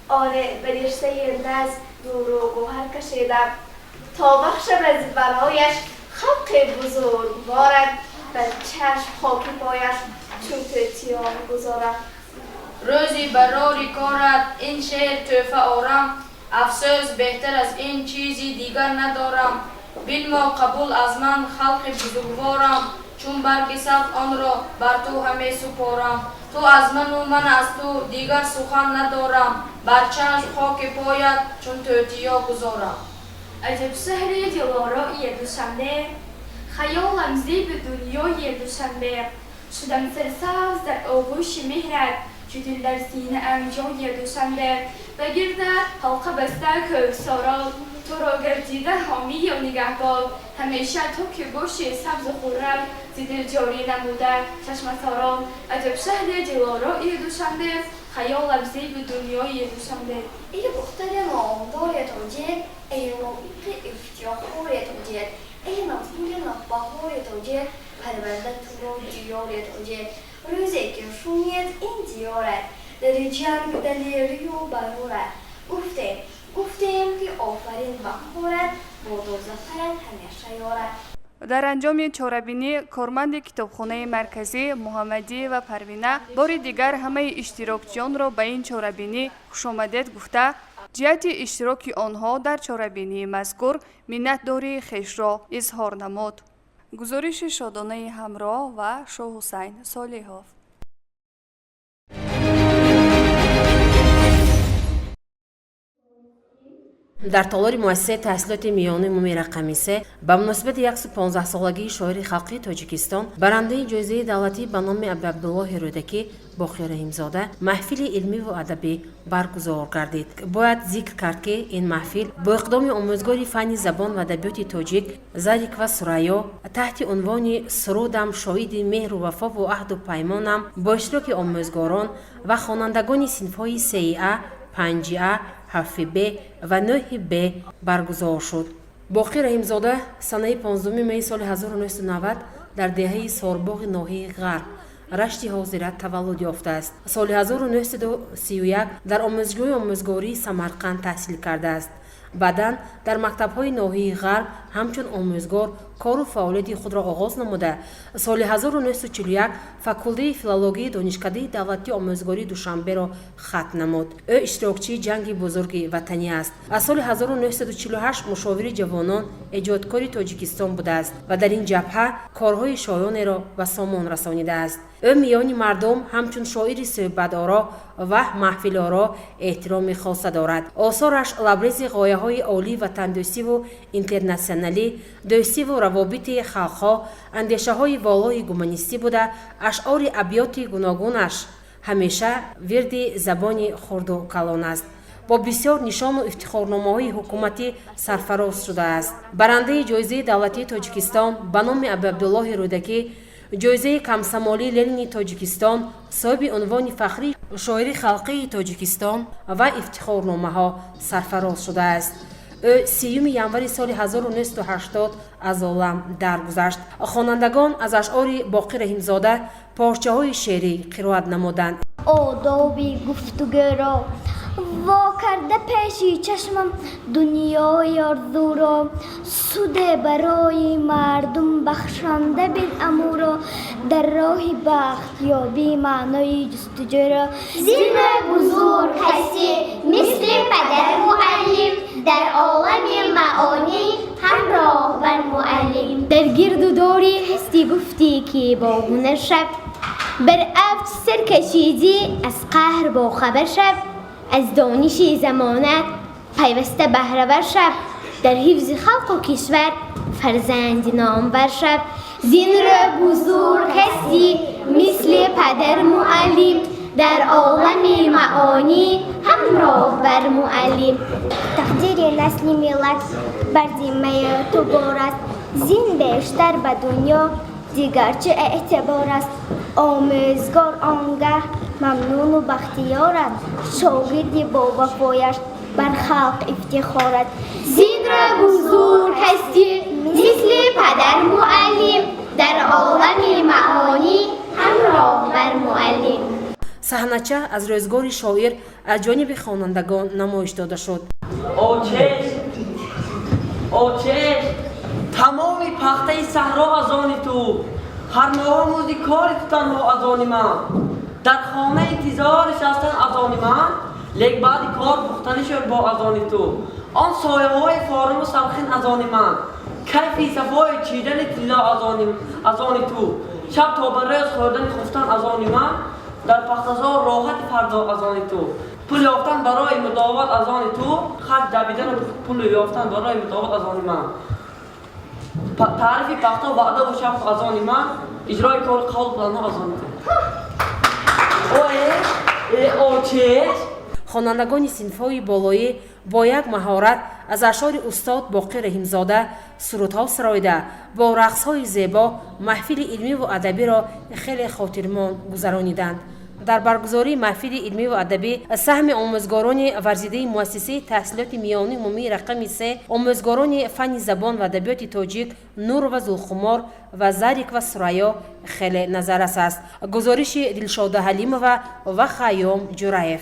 S18: آره به رشته نز دور و گوهر کشیدم تا بخشم از برایش خلق بزرگ بارد بر چشم خاکی پایش چون تیان گذارم
S21: روزی براری کارد این شعر تحفه آرم افسوس بهتر از این چیزی دیگر ندارم بنما قبول از من خلق بزرگوارم چون برگ سبز آن را بر تو همه سپارم تو از من و من از تو دیگر سخن ندارم بر چشم خاک پایت چون توتیا گذارم
S14: عجب شهر دلارایی دوشنبه خیالم زیب دنیای دوشنبه شدم سرسبز در آغوش مهرت جدول در سینه ام جای دوشنبه و گرده حلقه بسته کوهسارا تو را گردیده حامی و نگهبان همیشه تو که باشی سبز و خورم زیدل جاری نموده چشم ساران عجب شهر دلارایی دوشنبه خیالم زیب دنیای دوشنبه
S18: ای دختر مامدار توجه ای موقع افتیاخور توجه ای مطبول نبهار توجه پرورده تو رو دیار توجه روزی که شومیت این دیارت در جنگ دلیری و برورت گفتیم که آفرین بخورد با دوزخرت همیشه یارد
S7: در انجام چاره‌بینی کارمند کتابخانه مرکزی محمدی و پروینه بار دیگر همه اشتراکچیان را به این چاره‌بینی خوشامدید گفته جهت اشتراک آنها در چاره‌بینی مذکور منتداری خویش را اظهار نمود. گزارش شادانه همراه و شاه حسین صالحov.
S4: در تالار مؤسسه تحصیلات میانه عمومی رقمی 3 به مناسبت 115 سالگی شاعر خلقی تاجیکستان برنده جایزه دولتی به نام عبدالله رودکی باقی رحیمزاده محفل علمی و ادبی برگزار گردید. باید ذکر کرد که این محفل با اقدام آموزگار فن زبان و ادبیات تاجیک زاریک و سرایا تحت عنوان سرودم شاهد مهر و وفا و عهد و پیمانم با اشتراک آموزگاران و خوانندگان صنف‌های 3A 5A 7B و 9B برگزار شد. باقی رحیمزاده سنه 15 می سال 1990 در دهه سارباغ ناحیه غرب رشت حاضرت تولد یافته است. سال 1931 در آموزگاری سمرقند تحصیل کرده است. بعداً در مکتب‌های ناحیه غرب همچون آموزگار کار و فعالیت خود را آغاز نموده سال 1941 فاکولته فیلولوژی دانشکده دولتی آموزگاری دوشنبه را ختم نمود. او اشتراکچی جنگ بزرگ وطنی است. از سال 1948 مشاور جوانان ایجادکار تاجیکستان بوده است و در این جبهه کارهای شایان را به سامان رسانیده است. او میان مردم همچون شاعر صحبت‌آرا و محفل‌آرا احترام خاص دارد. آثارش لبریز غایه‌های عالی وطن‌دوستی و اینترنشنالی، دوستی و روابط خلق‌ها، اندیشه‌های والای گومانیستی بوده. اشعار ابیات گوناگونش همیشه ورد زبان خرد و کلان است. با بسیار نشان و افتخارنامه‌های حکومتی سرفراز شده است. برنده جایزه دولتی تاجیکستان به نام عبدالله رودکی، جایزه کمسمالی لنین تاجیکستان، صاحب عنوان فخری شاعر خلقی تاجیکستان و افتخارنامه‌ها سرفراز شده است. او 30 ینوری سال 1980 از عالم درگذشت. خوانندگان از اشعار باقی رحیمزاده پارچه‌های شعری قرائت نمودند.
S19: آدابی گفتگو را وا کرده پیشی چشمم دنیای آرزو را سود برای مردم بخشنده بین امو را در راه بخت یابی معنای جستجو را
S18: زین بزرگ هستی مثل پدر معلم در عالم معانی همراه بر معلم
S19: در گرد و داری هستی گفتی که با هنر شب بر افت سر کشیدی از قهر با خبر شب از دانش زمانت پیوسته بهره‌ور شب در حفظ خلق و کشور فرزند نامور شب زین را بزرگ هستی مثل پدر معلم در عالم معانی همراه بر معلم. تقدیر نسل ملت بر ذمه تو بار است، زین بیشتر به دنیا دیگر چه اعتبار است. آموزگار آنگه ممنون و بختیار است، شاگردی با وفایش بر خلق افتخار است. زین را بزرگ هستی مثل پدر معلم، در عالم معانی همراه بر معلم.
S4: صحنه‌چه از روزگار شاعر از جانب خوانندگان نمایش داده شد.
S6: آتش تمام پخته صحرا از آن تو، هر نوآموزی کار تو تنها از آن من، در خانه انتظار نشستن از آن من، لیک بعد کار پختنی شد با از آن تو. آن سایه های فارم و سمخین از آن من، کیفی صفای چیدن طلا از آن تو، شب تا برای خوردن خفتن از آن من، در پختزار راحت فردا از آن تو. پول یافتن برای مداوات از آن تو، خط دویدن و پول یافتن برای مداوات از آن من، تعریف پخته و وعده و شب از آن من، اجرای کار قول پلانها از آن تو.
S4: خوانندگان صنف‌های بالایی با یک مهارت از اشعار استاد باقی رحیمزاده سرودها سراییده با رقص‌های زیبا محفل علمی و ادبی را خیلی خاطرمان گذرانیدند. در برگزاری محفل علمی و ادبی سهم آموزگاران ورزیده مؤسسه تحصیلات میانی عمومی رقم 3 آموزگاران فن زبان و ادبیات تاجیک نور و ذوالخمار و زریک و سریا خیلی نظررس است. گزارش دلشاده حلیمова و خیام جرایف.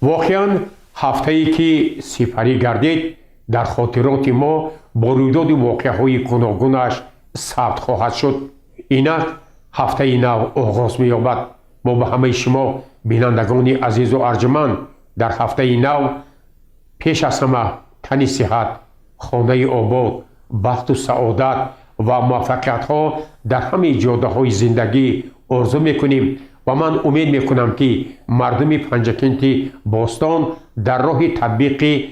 S1: واقعاً هفته‌ای که سپری گردید در خاطرات ما با رویداد واقعه‌های گوناگونش ثبت خواهد شد. اینک هفته نو آغاز می‌یابد. ما به همه شما بینندگان عزیز و ارجمند در هفته نو پیش از همه تن صحت، خانه آباد، بخت و سعادت و موفقیت‌ها در همه جاده‌های زندگی آرزو می‌کنیم و من امید می‌کنم که مردم پنجکنت باستان در راه تطبیق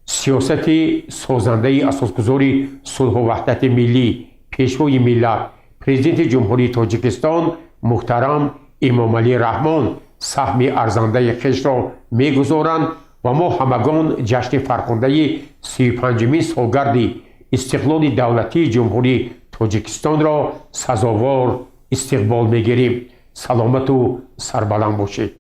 S1: سیاست سازنده اساسگذار صلح و وحدت ملی پیشوای ملت پرزیدنت جمهوری تاجیکستان محترم امامعلی رحمان سهم ارزنده خویش را می‌گذارند و ما همگان جشن فرخنده 35مین سالگرد استقلال دولتی جمهوری تاجیکستان را سزاوار استقبال می‌گیریم. سلامت و سربلند باشید.